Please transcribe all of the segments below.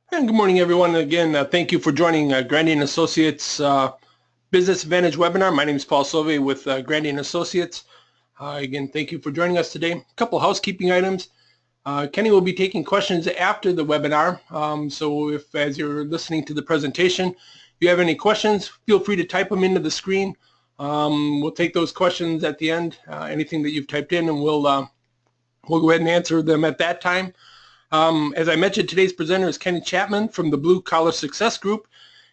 And good morning, everyone. Again, thank you for joining Grandy and Associates Business Advantage webinar. My name is Paul Silve with Grandy and Associates. Again, thank you for joining us today. A couple housekeeping items. Kenny will be taking questions after the webinar. So if, as you're listening to the presentation, if you have any questions, feel free to type them into the screen. We'll take those questions at the end, anything that you've typed in, and we'll go ahead and answer them at that time. As I mentioned, today's presenter is Kenny Chapman from the Blue Collar Success Group,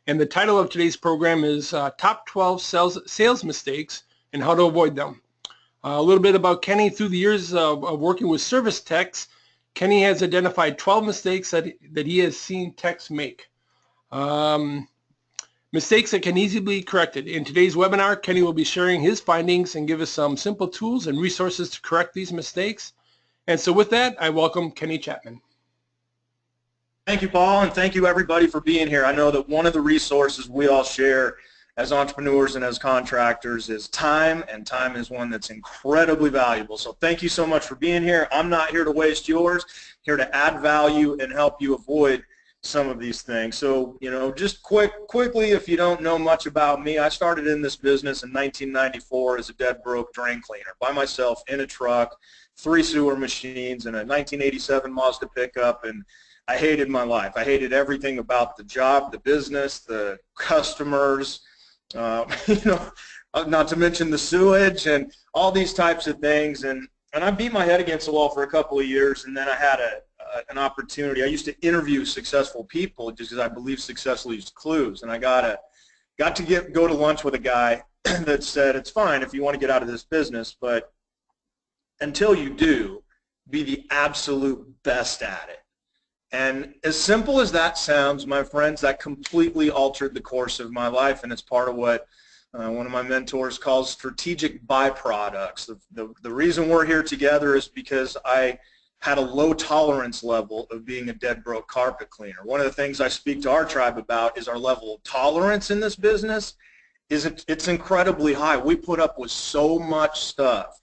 and the title of today's program is Top 12 Sales Mistakes and How to Avoid Them. A little bit about Kenny. Through the years of working with service techs, Kenny has identified 12 mistakes that he has seen techs make. Mistakes that can easily be corrected. In today's webinar, Kenny will be sharing his findings and give us some simple tools and resources to correct these mistakes. And so with that, I welcome Kenny Chapman. Thank you, Paul, and thank you, everybody, for being here. I know that one of the resources we all share as entrepreneurs and as contractors is time, and time is one that's incredibly valuable. So thank you so much for being here. I'm not here to waste yours, here to add value and help you avoid some of these things. So, just quickly, if you don't know much about me, I started in this business in 1994 as a dead broke drain cleaner by myself in a truck, 3 sewer machines, and a 1987 Mazda pickup, and I hated my life. I hated everything about the job, the business, the customers, not to mention the sewage and all these types of things. And I beat my head against the wall for a couple of years, and then I had an opportunity. I used to interview successful people just because I believe success leaves clues, and I got to go to lunch with a guy that said, it's fine if you want to get out of this business, but until you do, be the absolute best at it. And as simple as that sounds, my friends, that completely altered the course of my life, and it's part of what one of my mentors calls strategic byproducts. The reason we're here together is because I had a low tolerance level of being a dead broke carpet cleaner. One of the things I speak to our tribe about is our level of tolerance in this business. It's incredibly high. We put up with so much stuff.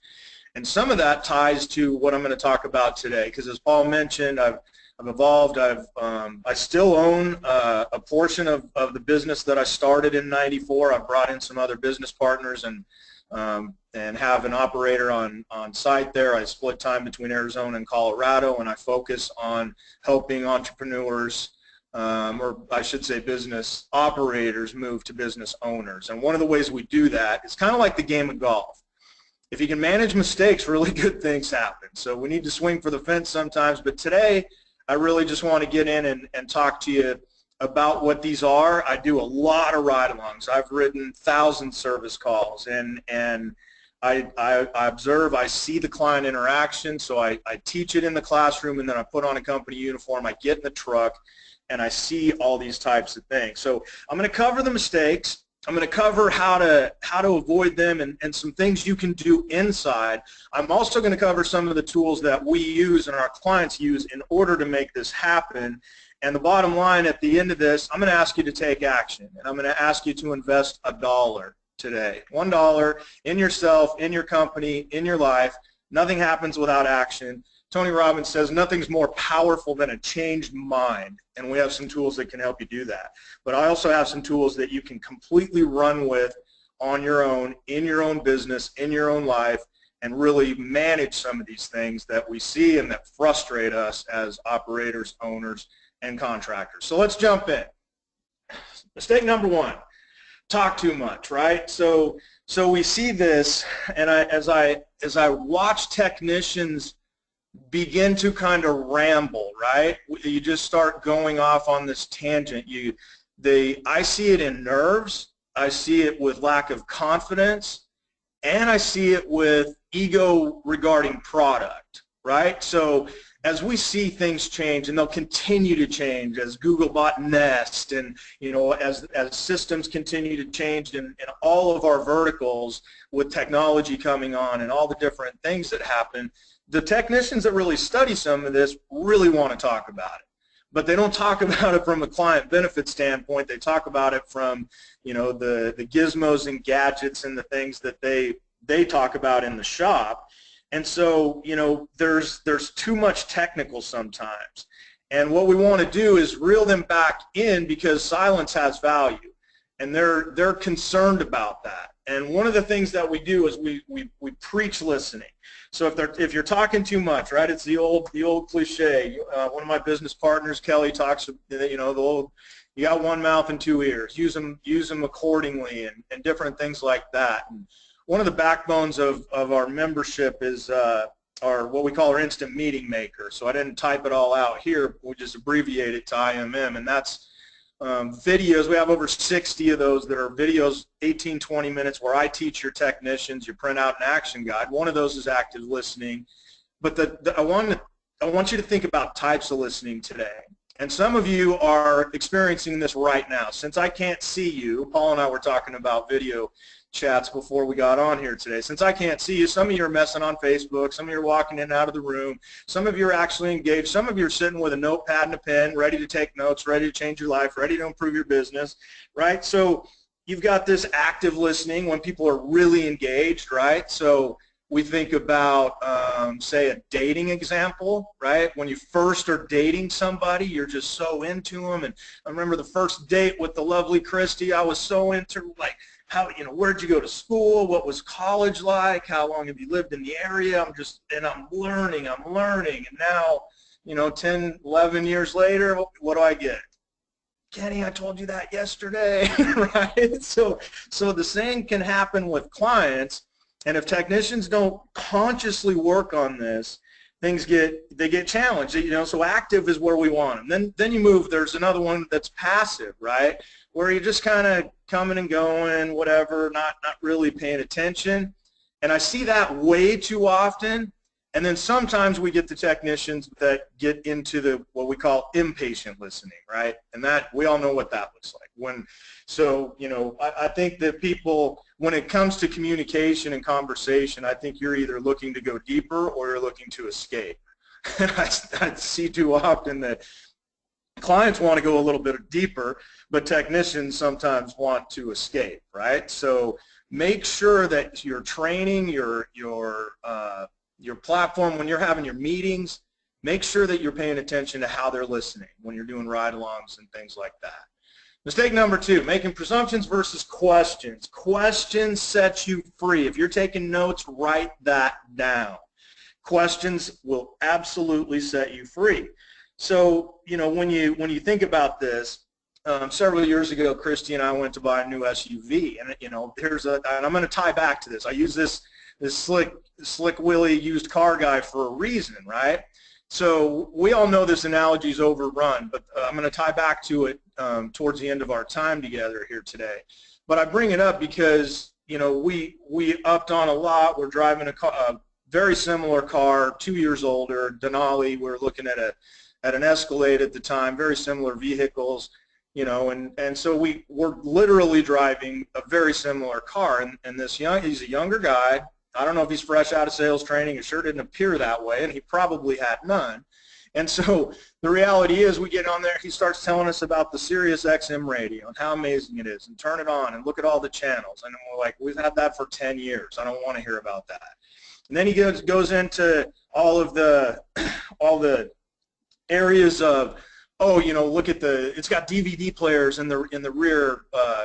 And some of that ties to what I'm going to talk about today, because as Paul mentioned, I've evolved. I still own a portion of the business that I started in '94. I've brought in some other business partners and have an operator on site there. I split time between Arizona and Colorado, and I focus on helping entrepreneurs, or I should say business operators, move to business owners. And one of the ways we do that is kind of like the game of golf. If you can manage mistakes, really good things happen. So we need to swing for the fence sometimes, but today I really just want to get in and talk to you about what these are. I do a lot of ride-alongs. I've written 1,000 service calls, and I observe, I see the client interaction, so I teach it in the classroom, and then I put on a company uniform, I get in the truck, and I see all these types of things. So I'm going to cover the mistakes. I'm going to cover how to avoid them and some things you can do inside. I'm also going to cover some of the tools that we use and our clients use in order to make this happen. And the bottom line at the end of this, I'm going to ask you to take action, and I'm going to ask you to invest $1 today. $1 in yourself, in your company, in your life. Nothing happens without action. Tony Robbins says nothing's more powerful than a changed mind, and we have some tools that can help you do that. But I also have some tools that you can completely run with on your own, in your own business, in your own life, and really manage some of these things that we see and that frustrate us as operators, owners, and contractors. So let's jump in. Mistake number 1, talk too much, right? So we see this, and as I watch technicians begin to kind of ramble, right? You just start going off on this tangent. I see it in nerves, I see it with lack of confidence, and I see it with ego regarding product, right? So as we see things change, and they'll continue to change as Google bought Nest, and as systems continue to change in all of our verticals with technology coming on and all the different things that happen, the technicians that really study some of this really want to talk about it. But they don't talk about it from a client benefit standpoint. They talk about it from, the gizmos and gadgets and the things that they talk about in the shop. And so, there's too much technical sometimes. And what we want to do is reel them back in, because silence has value, and they're concerned about that. And one of the things that we do is we preach listening. So if you're talking too much, right? It's the old cliche. One of my business partners, Kelly, talks, you know, the old, you got one mouth and two ears. Use them accordingly, and different things like that. And one of the backbones of our membership is our what we call our instant meeting maker. So I didn't type it all out here. We just abbreviate it to IMM, and that's videos. We have over 60 of those that are videos, 18, 20 minutes, where I teach your technicians. You print out an action guide. One of those is active listening. But I want you to think about types of listening today. And some of you are experiencing this right now. Since I can't see you, Paul and I were talking about video chats before we got on here today. Since I can't see you, some of you are messing on Facebook, some of you are walking in and out of the room, some of you are actually engaged, some of you are sitting with a notepad and a pen, ready to take notes, ready to change your life, ready to improve your business, right? So you've got this active listening when people are really engaged, right? So we think about, say, a dating example, right? When you first are dating somebody, you're just so into them. And I remember the first date with the lovely Christy, I was so into, like, how, you know, where'd you go to school? What was college like? How long have you lived in the area? I'm learning. And now, you know, 10, 11 years later, what do I get? Kenny, I told you that yesterday, right? So the same can happen with clients. And if technicians don't consciously work on this, things get challenged, you know. So active is where we want them. Then you move. There's another one that's passive, right, where you're just kind of coming and going, whatever, not really paying attention. And I see that way too often. And then sometimes we get the technicians that get into what we call impatient listening, right? And that, we all know what that looks like. So, you know, I think that people, when it comes to communication and conversation, I think you're either looking to go deeper or you're looking to escape. And I see too often that clients want to go a little bit deeper, but technicians sometimes want to escape, right? So make sure that your training, your platform, when you're having your meetings, make sure that you're paying attention to how they're listening when you're doing ride-alongs and things like that. Mistake number 2, making presumptions versus questions. Questions set you free. If you're taking notes, write that down. Questions will absolutely set you free. So, you know, when you think about this, several years ago, Christy and I went to buy a new SUV, and you know, and I'm going to tie back to this. I use this slick Willie used car guy for a reason, right? So we all know this analogy is overrun, but I'm going to tie back to it towards the end of our time together here today. But I bring it up because, you know, we upped on a lot. We're driving a very similar car, 2 years older, Denali. We're looking at an Escalade at the time, very similar vehicles, you know, and so we're literally driving a very similar car. And he's a younger guy. I don't know if he's fresh out of sales training. It sure didn't appear that way, and he probably had none. And so the reality is, we get on there, he starts telling us about the Sirius XM radio and how amazing it is, and turn it on and look at all the channels. And we're like, we've had that for 10 years. I don't want to hear about that. And then he goes into all the areas of, oh, you know, look at it's got DVD players in the rear,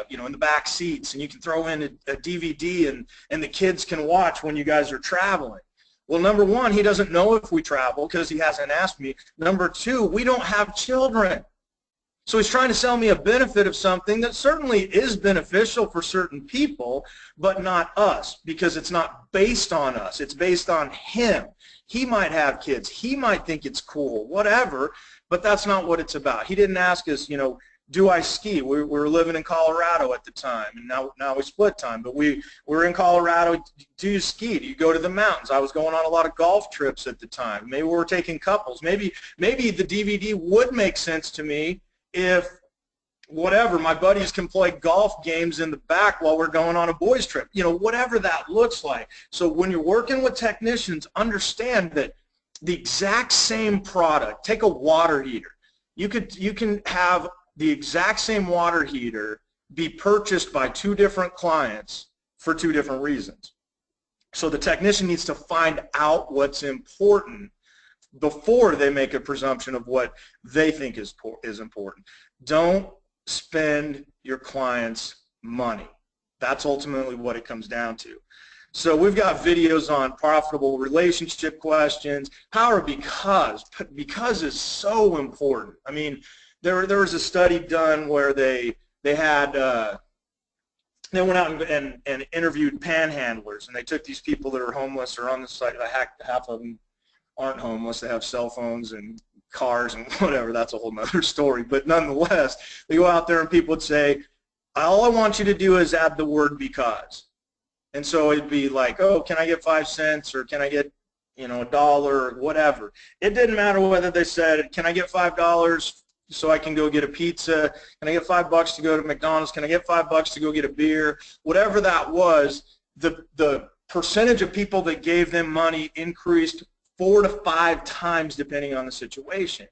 you know, in the back seats, and you can throw in a DVD and the kids can watch when you guys are traveling. Well, number one, he doesn't know if we travel because he hasn't asked me. Number two, we don't have children. So he's trying to sell me a benefit of something that certainly is beneficial for certain people, but not us, because it's not based on us. It's based on him. He might have kids. He might think it's cool, whatever, but that's not what it's about. He didn't ask us, you know, do I ski? We were living in Colorado at the time, and now we split time, but we were in Colorado. Do you ski? Do you go to the mountains? I was going on a lot of golf trips at the time. Maybe we were taking couples. Maybe the DVD would make sense to me if, whatever, my buddies can play golf games in the back while we're going on a boys trip, you know, whatever that looks like. So when you're working with technicians, understand that the exact same product, take a water heater. You can have the exact same water heater be purchased by 2 different clients for 2 different reasons. So the technician needs to find out what's important before they make a presumption of what they think is important. Don't spend your client's money. That's ultimately what it comes down to. So we've got videos on profitable relationship questions. Power because is so important. I mean, there was a study done where they went out and interviewed panhandlers, and they took these people that are homeless or on the site. Half of them aren't homeless. They have cell phones and cars and whatever. That's a whole nother story. But nonetheless, they go out there and people would say, all I want you to do is add the word because. And so it'd be like, oh, can I get 5 cents, or can I get, $1 or whatever. It didn't matter whether they said, can I get $5 so I can go get a pizza? Can I get $5 to go to McDonald's? Can I get $5 to go get a beer? Whatever that was, the percentage of people that gave them money increased 4 to 5 times depending on the situation.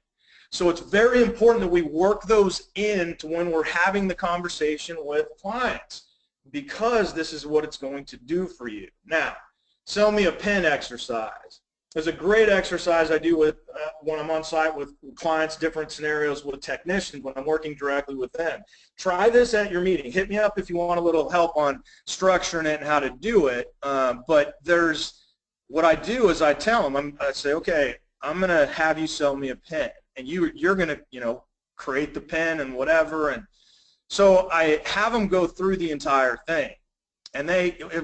So it's very important that we work those into when we're having the conversation with clients, because this is what it's going to do for you. Now, sell me a pen exercise. There's a great exercise I do with when I'm on site with clients, different scenarios with technicians when I'm working directly with them. Try this at your meeting. Hit me up if you want a little help on structuring it and how to do it. But what I do is I tell them, I say, okay, I'm going to have you sell me a pen, and you're going to create the pen and whatever. And so I have them go through the entire thing. And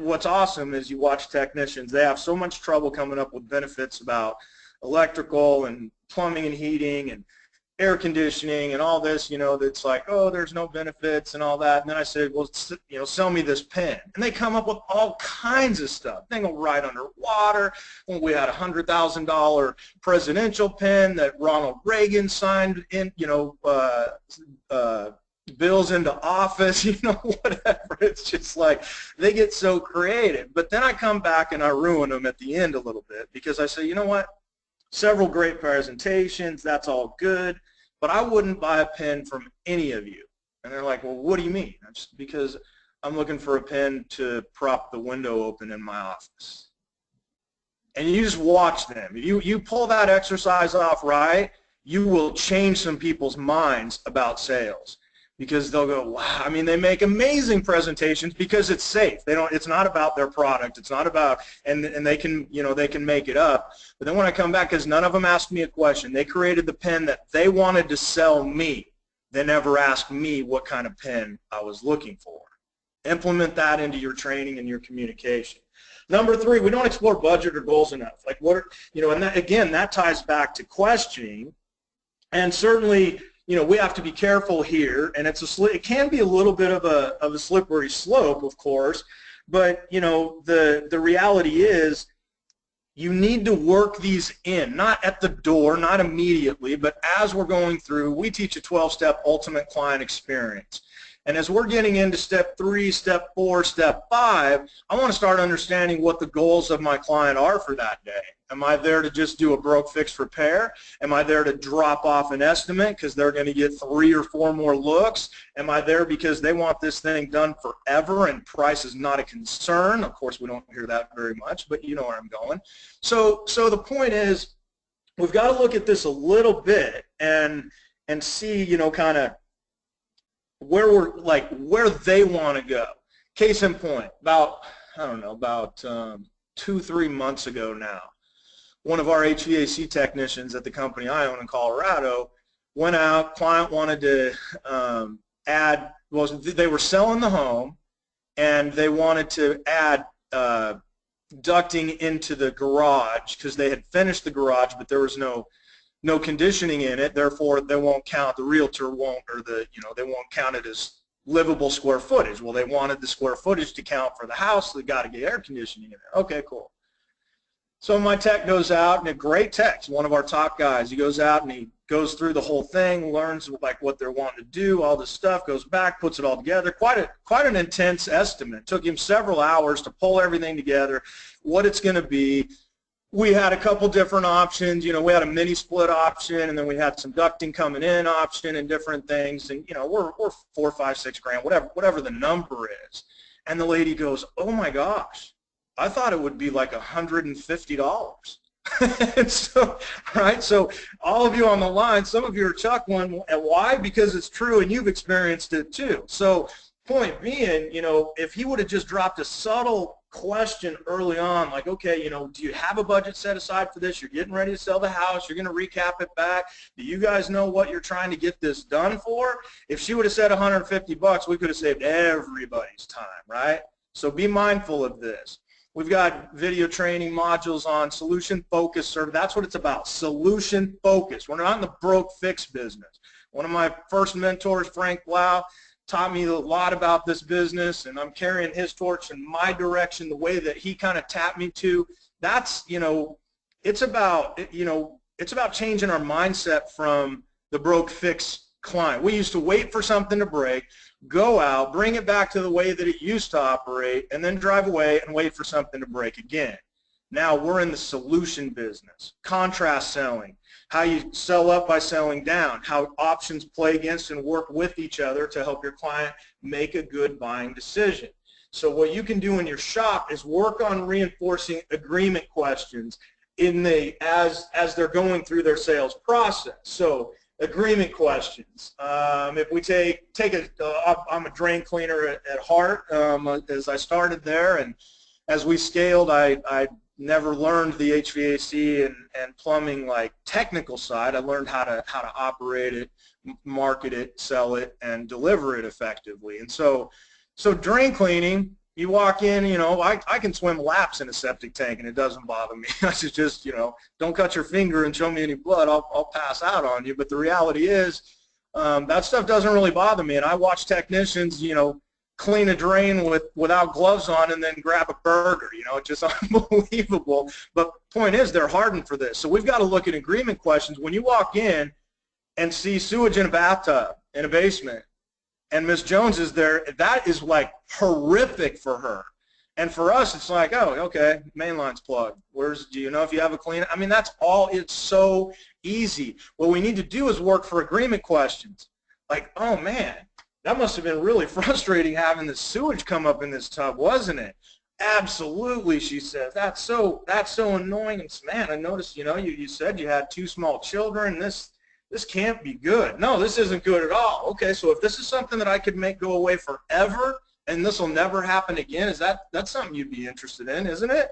what's awesome is you watch technicians, they have so much trouble coming up with benefits about electrical and plumbing and heating and air conditioning and all this, that's like, oh, there's no benefits and all that. And then I said, well, sell me this pen. And they come up with all kinds of stuff. They go right underwater. Well, we had a $100,000 presidential pen that Ronald Reagan signed in, bills into office, whatever. It's just like they get so creative. But then I come back and I ruin them at the end a little bit, because I say, you know what? Several great presentations, that's all good, but I wouldn't buy a pen from any of you. And they're like, well, what do you mean? Because I'm looking for a pen to prop the window open in my office. And you just watch them. If you pull that exercise off right, you will change some people's minds about sales. Because they'll go, wow. I mean, they make amazing presentations because it's safe. It's not about their product. It's not about, and they can, they can make it up. But then when I come back, because none of them asked me a question, they created the pen that they wanted to sell me. They never asked me what kind of pen I was looking for. Implement that into your training and your communication. Number 3, we don't explore budget or goals enough. Like and that, again, that ties back to questioning, and certainly, we have to be careful here, and it can be a little bit of a slippery slope, of course, but the reality is you need to work these in, not at the door, not immediately, but as we're going through. We teach a 12-step ultimate client experience. And as we're getting into step 3, step 4, step 5, I want to start understanding what the goals of my client are for that day. Am I there to just do a broke, fix, repair? Am I there to drop off an estimate because they're going to get 3 or 4 more looks? Am I there because they want this thing done forever and price is not a concern? Of course, we don't hear that very much, but you know where I'm going. So the point is, we've got to look at this a little bit and see, kind of where they want to go. Case in point, about 2-3 months ago now, one of our HVAC technicians at the company I own in Colorado went out. Client wanted to they were selling the home, and they wanted to add ducting into the garage because they had finished the garage, but there was no conditioning in it. Therefore, they won't count. The realtor won't, or they won't count it as livable square footage. Well, they wanted the square footage to count for the house. So they got to get air conditioning in there. Okay, cool. So my tech goes out, and a great tech, one of our top guys, he goes out and he goes through the whole thing, learns what they're wanting to do, all this stuff, goes back, puts it all together. Quite an intense estimate. It took him several hours to pull everything together, what it's going to be. We had a couple different options. We had a mini split option, and then we had some ducting coming in option and different things. And we're $4, $5, $6 grand, whatever the number is. And the lady goes, "Oh my gosh, I thought it would be like $150." And so, right, so all of you on the line, some of you are chuckling, and why? Because it's true, and you've experienced it too. So point being, if he would have just dropped a subtle question early on, like, okay, do you have a budget set aside for this? You're getting ready to sell the house. You're going to recap it back. Do you guys know what you're trying to get this done for? If she would have said $150, we could have saved everybody's time, right? So be mindful of this. We've got video training modules on solution focused service. That's what it's about, solution focused. We're not in the broke fix business. One of my first mentors, Frank Blau, taught me a lot about this business, and I'm carrying his torch in my direction the way that he kind of tapped me to. That's, it's about changing our mindset from the broke fix client. We used to wait for something to break, go out, bring it back to the way that it used to operate, and then drive away and wait for something to break again. Now we're in the solution business, contrast selling, how you sell up by selling down, how options play against and work with each other to help your client make a good buying decision. So what you can do in your shop is work on reinforcing agreement questions as they're going through their sales process. So agreement questions. If we I'm a drain cleaner at heart, as I started there, and as we scaled, I never learned the HVAC and plumbing like technical side. I learned how to operate it, market it, sell it, and deliver it effectively. And so drain cleaning, you walk in, I can swim laps in a septic tank and it doesn't bother me. I should just, don't cut your finger and show me any blood, I'll pass out on you. But the reality is that stuff doesn't really bother me. And I watch technicians, clean a drain without gloves on and then grab a burger. It's just unbelievable. But point is, they're hardened for this. So we've got to look at agreement questions. When you walk in and see sewage in a bathtub in a basement, and Miss Jones is there, that is like horrific for her. And for us, it's like, oh, okay, main line's plugged. Do you know if you have a clean? I mean, that's all. It's so easy. What we need to do is work for agreement questions. Like, oh man, that must have been really frustrating having the sewage come up in this tub, wasn't it? Absolutely, she says. That's so annoying. And man, I noticed, you said you had 2 small children. This can't be good. No, this isn't good at all. Okay, so if this is something that I could make go away forever and this will never happen again, that's something you'd be interested in, isn't it?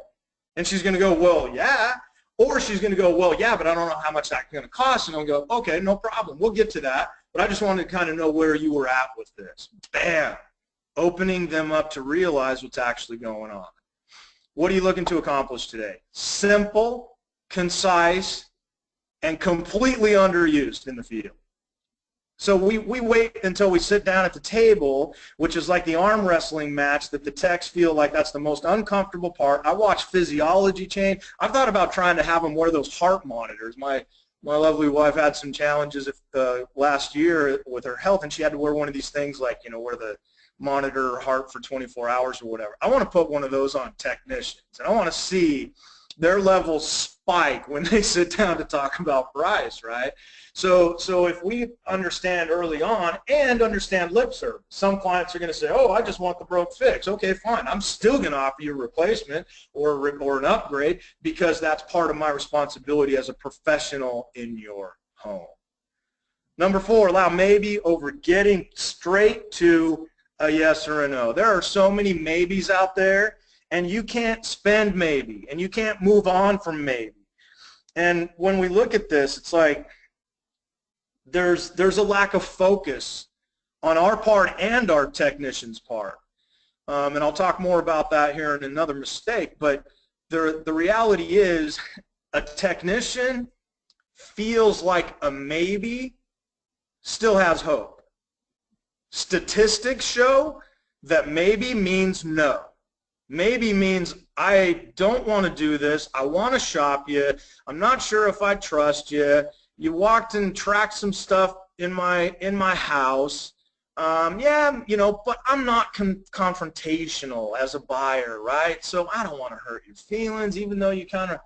And she's going to go, well, yeah. Or she's going to go, well, yeah, but I don't know how much that's going to cost. And I'll go, okay, no problem. We'll get to that. But I just wanted to kind of know where you were at with this. Bam. Opening them up to realize what's actually going on. What are you looking to accomplish today? Simple, concise, and completely underused in the field. So we wait until we sit down at the table, which is like the arm wrestling match that the techs feel like that's the most uncomfortable part. I watch physiology change. I've thought about trying to have them wear those heart monitors. My lovely wife had some challenges last year with her health, and she had to wear one of these things like, where the monitor her heart for 24 hours or whatever. I want to put one of those on technicians, and I want to see their levels spike when they sit down to talk about price, right? So if we understand early on and understand lip service, some clients are going to say, oh, I just want the broke fix. Okay, fine. I'm still going to offer you a replacement or an upgrade because that's part of my responsibility as a professional in your home. Number 4, allow maybe over getting straight to a yes or a no. There are so many maybes out there, and you can't spend maybe, and you can't move on from maybe. And when we look at this, it's like there's a lack of focus on our part and our technician's part. And I'll talk more about that here in another mistake, but the reality is a technician feels like a maybe still has hope. Statistics show that maybe means no. Maybe means I don't want to do this. I want to shop you. I'm not sure if I trust you. You walked and tracked some stuff in my house. Yeah, but I'm not confrontational as a buyer, right? So I don't want to hurt your feelings, even though you kind of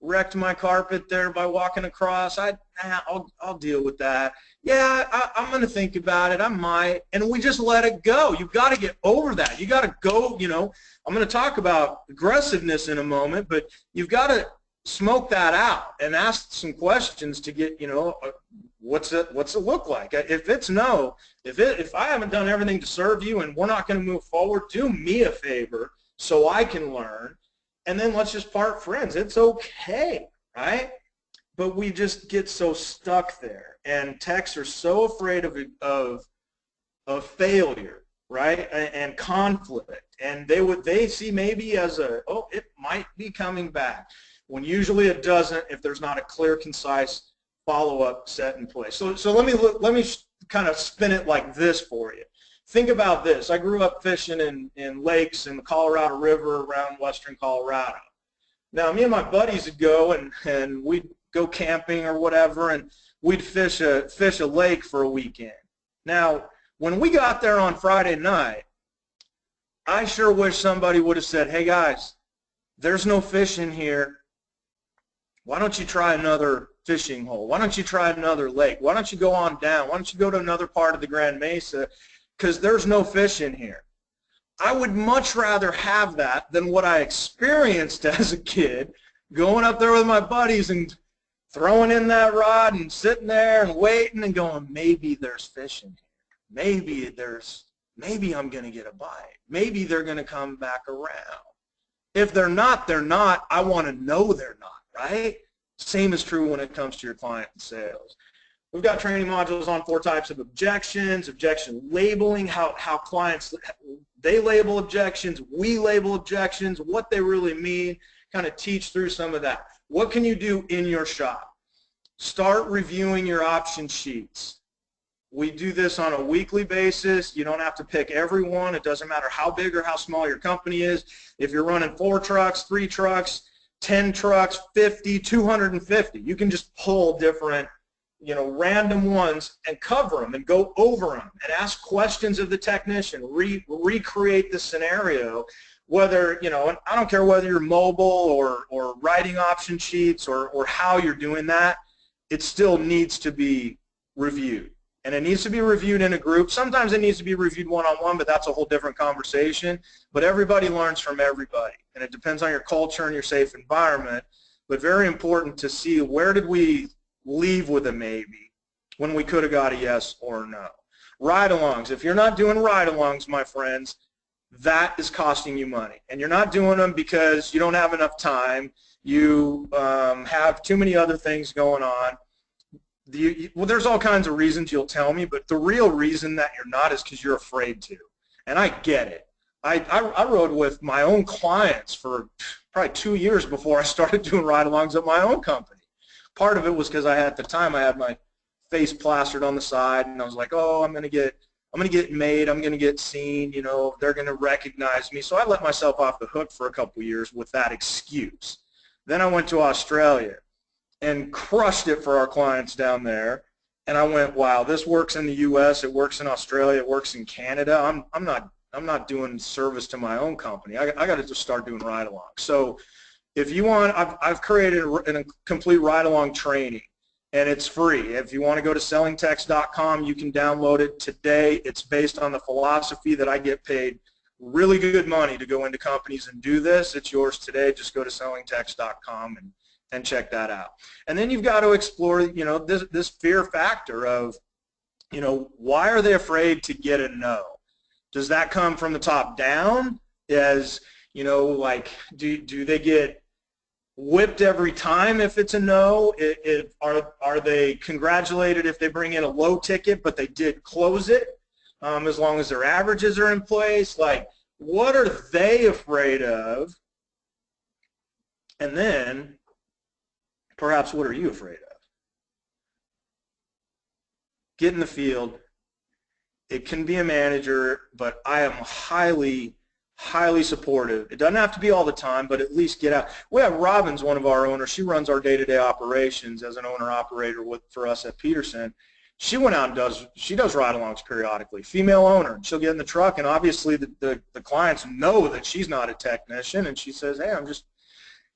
wrecked my carpet there by walking across. I'll deal with that. Yeah, I'm going to think about it. I might. And we just let it go. You've got to get over that. You got to go, I'm going to talk about aggressiveness in a moment, but you've got to smoke that out and ask some questions to get, what's it look like? If it's no, if I haven't done everything to serve you and we're not going to move forward, do me a favor so I can learn, and then let's just part friends. It's okay, right? But we just get so stuck there, and techs are so afraid of failure, right, and conflict, and they see maybe as it might be coming back, when usually it doesn't if there's not a clear, concise follow-up set in place. So let me kind of spin it like this for you. Think about this. I grew up fishing in lakes in the Colorado River around western Colorado. Now, me and my buddies would go and we'd go camping or whatever, and we'd fish a lake for a weekend. Now, when we got there on Friday night, I sure wish somebody would have said, hey guys, there's no fish in here. Why don't you try another fishing hole? Why don't you try another lake? Why don't you go on down? Why don't you go to another part of the Grand Mesa? Because there's no fish in here. I would much rather have that than what I experienced as a kid, going up there with my buddies and throwing in that rod and sitting there and waiting and going, maybe there's fish in here. Maybe I'm going to get a bite. Maybe they're going to come back around. If they're not, they're not. I want to know they're not, right? Same is true when it comes to your client and sales. We've got training modules on 4 types of objections, objection labeling, how clients, they label objections, we label objections, what they really mean, kind of teach through some of that. What can you do in your shop? Start reviewing your option sheets. We do this on a weekly basis. You don't have to pick every one. It doesn't matter how big or how small your company is. If you're running 4 trucks, 3 trucks, 10 trucks, 50, 250, you can just pull different, random ones and cover them and go over them and ask questions of the technician, recreate the scenario, whether, and I don't care whether you're mobile or writing option sheets or how you're doing that, it still needs to be reviewed. And it needs to be reviewed in a group. Sometimes it needs to be reviewed one-on-one, but that's a whole different conversation. But everybody learns from everybody, and it depends on your culture and your safe environment. But very important to see, where did we leave with a maybe when we could have got a yes or a no. Ride-alongs. If you're not doing ride-alongs, my friends, that is costing you money. And you're not doing them because you don't have enough time. You have too many other things going on. Well, there's all kinds of reasons you'll tell me, but the real reason that you're not is because you're afraid to. And I get it. I rode with my own clients for probably 2 years before I started doing ride-alongs at my own company. Part of it was because at the time I had my face plastered on the side, and I was like, oh, I'm going to get made, I'm going to get seen, they're going to recognize me. So I let myself off the hook for a couple years with that excuse. Then I went to Australia and crushed it for our clients down there. And I went, wow, this works in the U.S., it works in Australia, it works in Canada. I'm not doing service to my own company. I got to just start doing ride-along. So if you want, I've created a complete ride-along training, and it's free. If you want to go to sellingtext.com, you can download it today. It's based on the philosophy that I get paid really good money to go into companies and do this. It's yours today. Just go to sellingtext.com and check that out. And then you've got to explore, this fear factor of, why are they afraid to get a no? Does that come from the top down? As, like, do they get whipped every time if it's a no? Are they congratulated if they bring in a low ticket but they did close it, as long as their averages are in place? Like, what are they afraid of? And then perhaps, what are you afraid of? Get in the field. It can be a manager, but I am highly, highly supportive. It doesn't have to be all the time, but at least get out. We have Robin's one of our owners. She runs our day-to-day operations as an owner-operator for us at Peterson. She went out and does ride-alongs periodically. Female owner. She'll get in the truck, and obviously the clients know that she's not a technician, and she says, hey, I'm just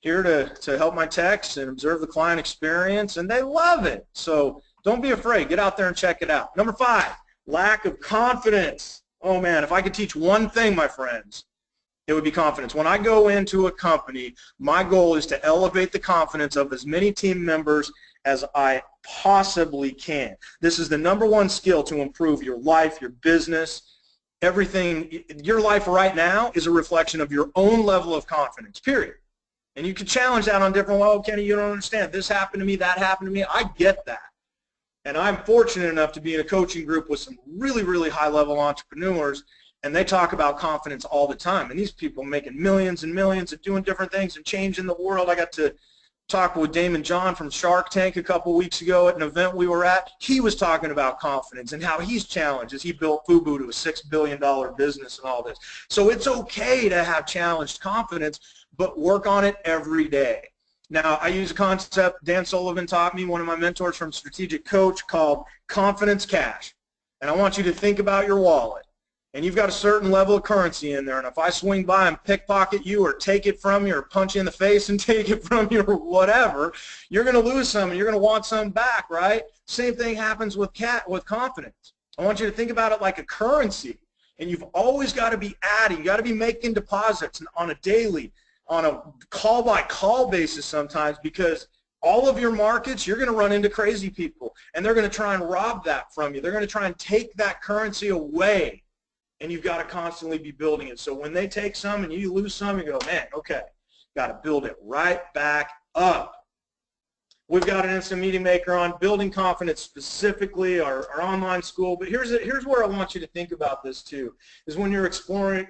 here to help my techs and observe the client experience, and they love it. So don't be afraid. Get out there and check it out. Number 5, lack of confidence. Oh, man, if I could teach one thing, my friends, It would be confidence. When I go into a company, my goal is to elevate the confidence of as many team members as I possibly can. This is the #1 skill to improve your life, your business, everything. Your life right now is a reflection of your own level of confidence, period. And you can challenge that on different, well, Kenny, you don't understand. This happened to me, that happened to me. I get that. And I'm fortunate enough to be in a coaching group with some really, really high-level entrepreneurs, and they talk about confidence all the time. And these people making millions and millions and doing different things and changing the world. I got to talk with Damon John from Shark Tank a couple weeks ago at an event we were at. He was talking about confidence and how he's challenged as he built FUBU to a $6 billion business and all this. So it's okay to have challenged confidence, but work on it every day. Now, I use a concept Dan Sullivan taught me, one of my mentors from Strategic Coach, called confidence cash. And I want you to think about your wallet. And you've got a certain level of currency in there. And if I swing by and pickpocket you or take it from you or punch you in the face and take it from you or whatever, you're going to lose some and you're going to want some back, right? Same thing happens with confidence. I want you to think about it like a currency. And you've always got to be adding. You've got to be making deposits on a daily, on a call-by-call basis sometimes, because all of your markets, you're going to run into crazy people, and they're going to try and rob that from you. They're going to try and take that currency away, and you've got to constantly be building it. So when they take some and you lose some, you go, man, okay, got to build it right back up. We've got an instant meeting maker on building confidence, specifically our online school. But here's where I want you to think about this too, is when you're exploring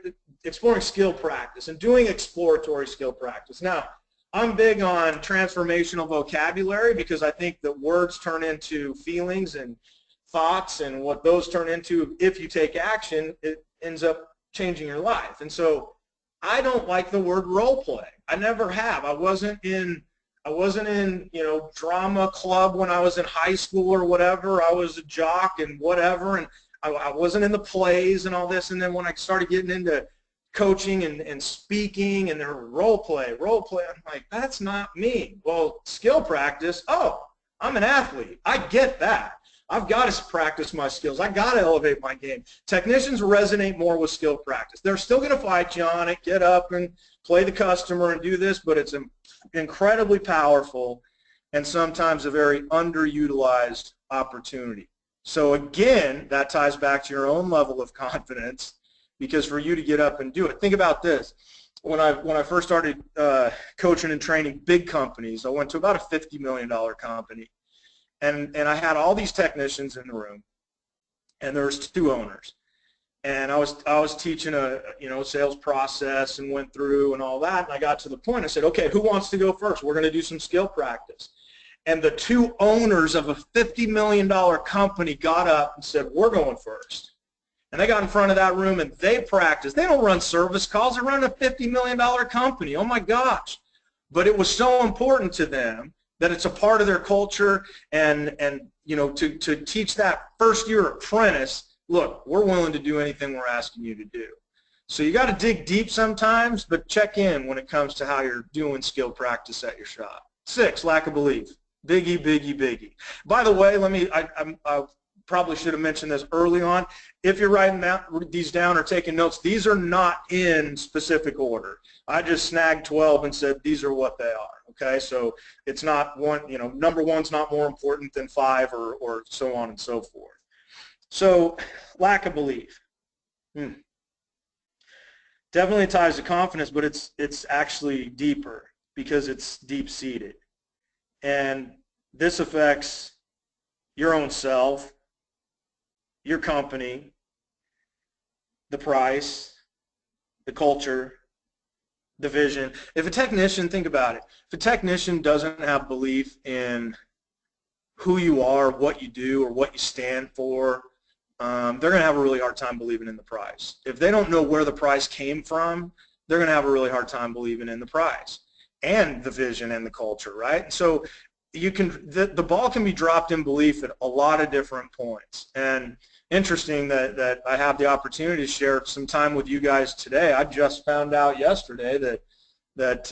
skill practice and doing exploratory skill practice. Now, I'm big on transformational vocabulary because I think that words turn into feelings and thoughts, and what those turn into, if you take action, it ends up changing your life. And so I don't like the word role play. I never have. I wasn't in drama club when I was in high school or whatever. I was a jock and whatever, and I wasn't in the plays and all this. And then when I started getting into coaching and speaking and their role play, I'm like, that's not me. Well, skill practice, oh, I'm an athlete. I get that. I've got to practice my skills. I've got to elevate my game. Technicians resonate more with skill practice. They're still going to fight you on it, get up and play the customer and do this, but it's incredibly powerful and sometimes a very underutilized opportunity. So again, that ties back to your own level of confidence, because for you to get up and do it, think about this. When I first started coaching and training big companies, I went to about a $50 million company. And I had all these technicians in the room, and there was 2 owners. And I was teaching a sales process and went through and all that. And I got to the point. I said, okay, who wants to go first? We're going to do some skill practice. And the 2 owners of a $50 million company got up and said, we're going first. And they got in front of that room and they practiced. They don't run service calls. They run a $50 million company. Oh my gosh! But it was so important to them that it's a part of their culture, and to teach that first-year apprentice, look, we're willing to do anything we're asking you to do. So you got to dig deep sometimes, but check in when it comes to how you're doing skill practice at your shop. 6, lack of belief. Biggie, biggie, biggie. By the way, I probably should have mentioned this early on. If you're writing these down or taking notes, these are not in specific order. I just snagged 12 and said these are what they are. Okay, so it's not one, number 1's not more important than 5 or so on and so forth. So lack of belief. Definitely ties to confidence, but it's actually deeper because it's deep-seated. And this affects your own self, your company, the price, the culture, the vision. If a technician, think about it, if a technician doesn't have belief in who you are, what you do, or what you stand for, they're going to have a really hard time believing in the price. If they don't know where the price came from, they're going to have a really hard time believing in the price and the vision and the culture, right? So the ball can be dropped in belief at a lot of different points. And interesting that I have the opportunity to share some time with you guys today. I just found out yesterday that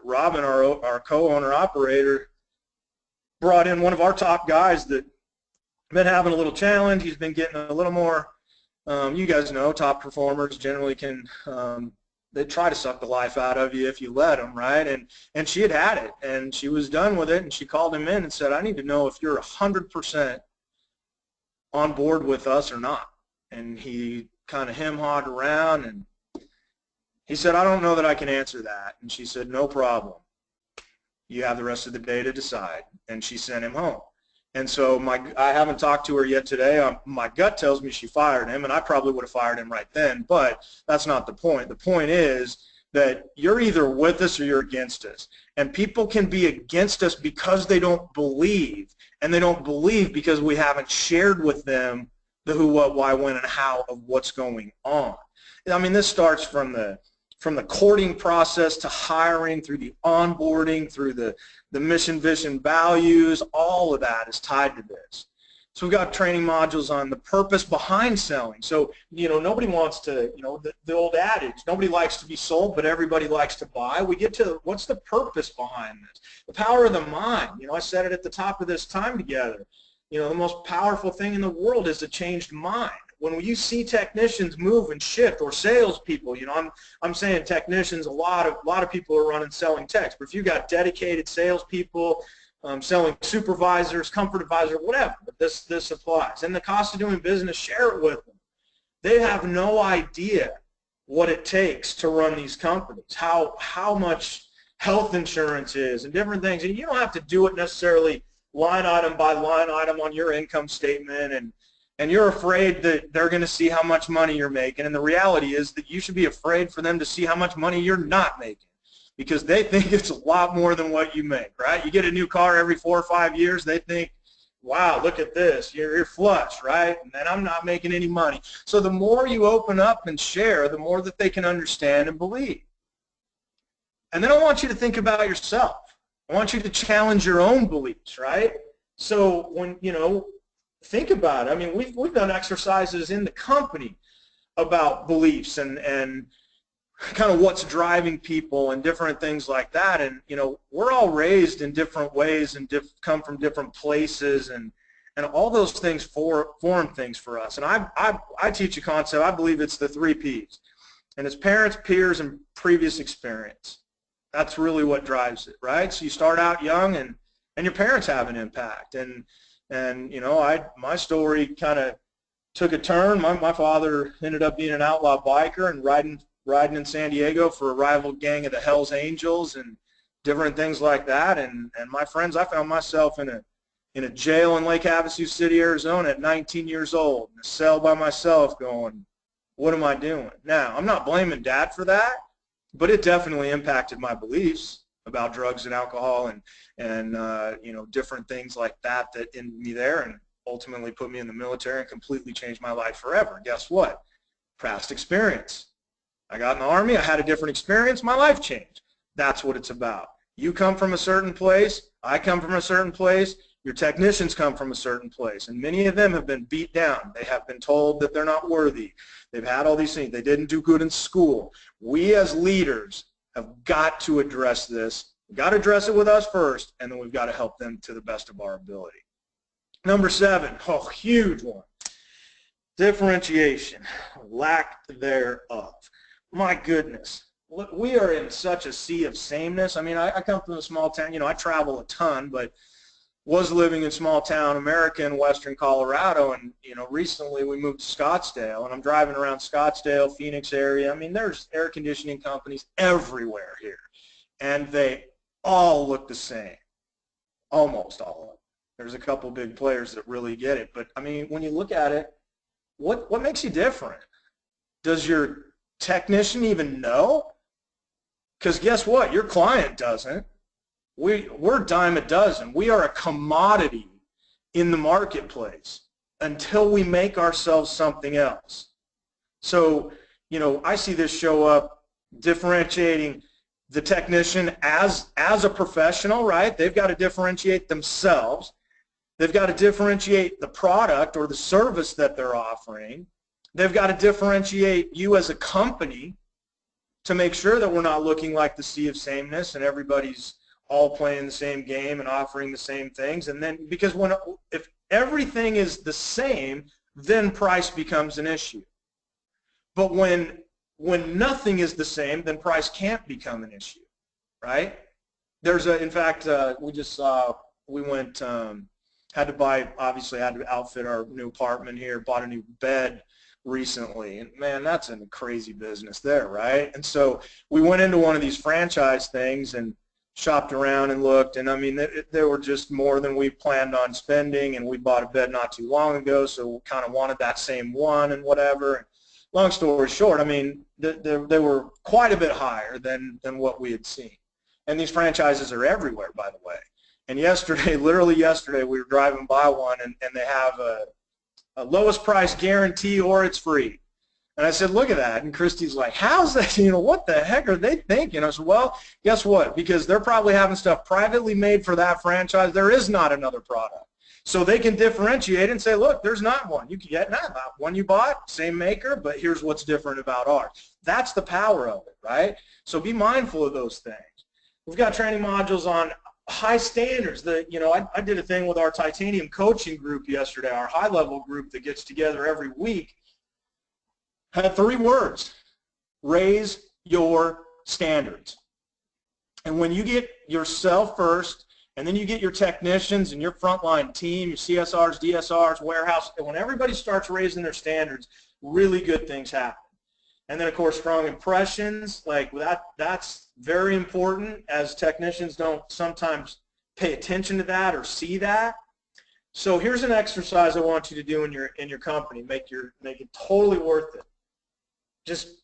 Robin, our co-owner operator, brought in one of our top guys that been having a little challenge. He's been getting a little more You guys know top performers generally can, they try to suck the life out of you if you let them, right? And she had it, and she was done with it, and she called him in and said, I need to know if you're 100% on board with us or not. And he kind of hem-hawed around, and he said, I don't know that I can answer that. And she said, no problem. You have the rest of the day to decide. And she sent him home. And so I haven't talked to her yet today. My gut tells me she fired him, and I probably would have fired him right then, but that's not the point. The point is that you're either with us or you're against us. And people can be against us because they don't believe, and they don't believe because we haven't shared with them the who, what, why, when, and how of what's going on. I mean, this starts from the courting process to hiring, through the onboarding, through the mission, vision, values. All of that is tied to this. So we've got training modules on the purpose behind selling. So, nobody wants to, the old adage, nobody likes to be sold, but everybody likes to buy. We get to what's the purpose behind this? The power of the mind. I said it at the top of this time together. The most powerful thing in the world is a changed mind. When you see technicians move and shift, or salespeople, I'm saying technicians, a lot of people are running selling techs, but if you've got dedicated salespeople, selling supervisors, comfort advisor, whatever, this applies. And the cost of doing business, share it with them. They have no idea what it takes to run these companies, how much health insurance is and different things. And you don't have to do it necessarily line item by line item on your income statement, and you're afraid that they're going to see how much money you're making. And the reality is that you should be afraid for them to see how much money you're not making, because they think it's a lot more than what you make, right? You get a new car every 4 or 5 years, they think, wow, look at this, you're flush, right? And then I'm not making any money. So the more you open up and share, the more that they can understand and believe. And then I want you to think about yourself. I want you to challenge your own beliefs, right? So when, think about it. I mean, we've done exercises in the company about beliefs and kind of what's driving people and different things like that. And, we're all raised in different ways and come from different places, and all those things form things for us. And I teach a concept, I believe it's the 3 Ps. And it's parents, peers, and previous experience. That's really what drives it, right? So you start out young, and your parents have an impact. And my story kind of took a turn. My father ended up being an outlaw biker and riding in San Diego for a rival gang of the Hells Angels and different things like that. And my friends, I found myself in a jail in Lake Havasu City, Arizona at 19 years old, in a cell by myself, going, what am I doing? Now, I'm not blaming Dad for that, but it definitely impacted my beliefs about drugs and alcohol and different things like that ended me there, and ultimately put me in the military and completely changed my life forever. Guess what? Past experience. I got in the Army, I had a different experience, my life changed. That's what it's about. You come from a certain place, I come from a certain place, your technicians come from a certain place, and many of them have been beat down. They have been told that they're not worthy. They've had all these things. They didn't do good in school. We as leaders have got to address this. We've got to address it with us first, and then we've got to help them to the best of our ability. Number 7, huge one. Differentiation, lack thereof. My goodness. We are in such a sea of sameness. I mean, I come from a small town. I travel a ton, but was living in small town America in western Colorado, and recently we moved to Scottsdale, and I'm driving around Scottsdale, Phoenix area. I mean, there's air conditioning companies everywhere here, and they all look the same, almost all of them. There's a couple big players that really get it, but I mean, when you look at it, what makes you different? Does your technician even know? Because guess what? Your client doesn't. We're dime a dozen. We are a commodity in the marketplace until we make ourselves something else. So, I see this show up differentiating the technician as a professional, right? They've got to differentiate themselves. They've got to differentiate the product or the service that they're offering. They've got to differentiate you as a company to make sure that we're not looking like the sea of sameness and everybody's all playing the same game and offering the same things. And then, because if everything is the same, then price becomes an issue. But when nothing is the same, then price can't become an issue, right? In fact, we just saw, we went, had to outfit our new apartment here, bought a new bed recently, and man, that's a crazy business there, right? And so we went into one of these franchise things and shopped around and looked, and I mean, there were just more than we planned on spending, and we bought a bed not too long ago, so we kind of wanted that same one and whatever. Long story short, I mean, they were quite a bit higher than what we had seen. And these franchises are everywhere, by the way. And yesterday, literally yesterday, we were driving by one, and they have a lowest price guarantee or it's free. And I said, look at that. And Christy's like, how's that? You know, what the heck are they thinking? I said, well, guess what? Because they're probably having stuff privately made for that franchise. There is not another product. So they can differentiate and say, look, there's not one. You can get not one you bought, same maker, but here's what's different about ours. That's the power of it, right? So be mindful of those things. We've got training modules on high standards. I did a thing with our titanium coaching group yesterday, our high-level group that gets together every week. Had 3 words: raise your standards. And when you get yourself first, and then you get your technicians and your frontline team, your CSRs, DSRs, warehouse, and when everybody starts raising their standards, really good things happen. And then, of course, strong impressions, like that's very important, as technicians don't sometimes pay attention to that or see that. So here's an exercise I want you to do in your company. Make it totally worth it. Just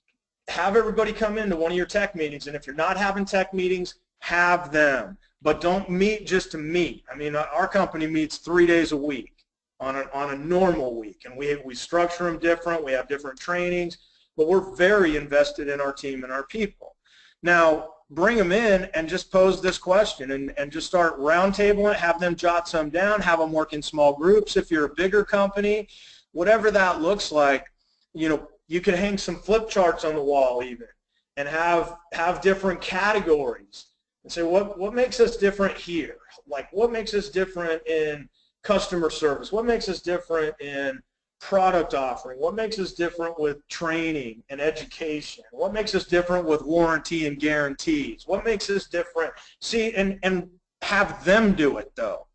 have everybody come into one of your tech meetings, and if you're not having tech meetings, have them. But don't meet just to meet. I mean, our company meets 3 days a week on a normal week, and we structure them different. We have different trainings, but we're very invested in our team and our people. Now, bring them in and just pose this question and just start roundtabling it, have them jot some down, have them work in small groups. If you're a bigger company, whatever that looks like, you know, you can hang some flip charts on the wall even and have different categories and say, what makes us different here? Like, what makes us different in customer service? What makes us different in product offering? What makes us different with training and education? What makes us different with warranty and guarantees? What makes us different? See, and have them do it, though.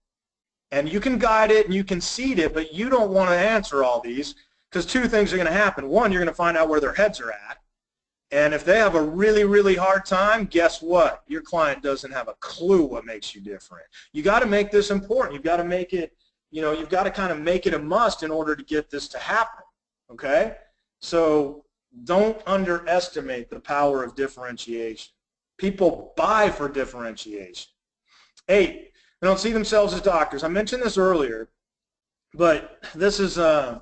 And you can guide it and you can seed it, but you don't want to answer all these, because 2 things are going to happen. One, you're going to find out where their heads are at. And if they have a really, really hard time, guess what? Your client doesn't have a clue what makes you different. You got to make this important. You've got to make it, you know, you've got to kind of make it a must in order to get this to happen, okay? So don't underestimate the power of differentiation. People buy for differentiation. 8, they don't see themselves as doctors. I mentioned this earlier, but this is, I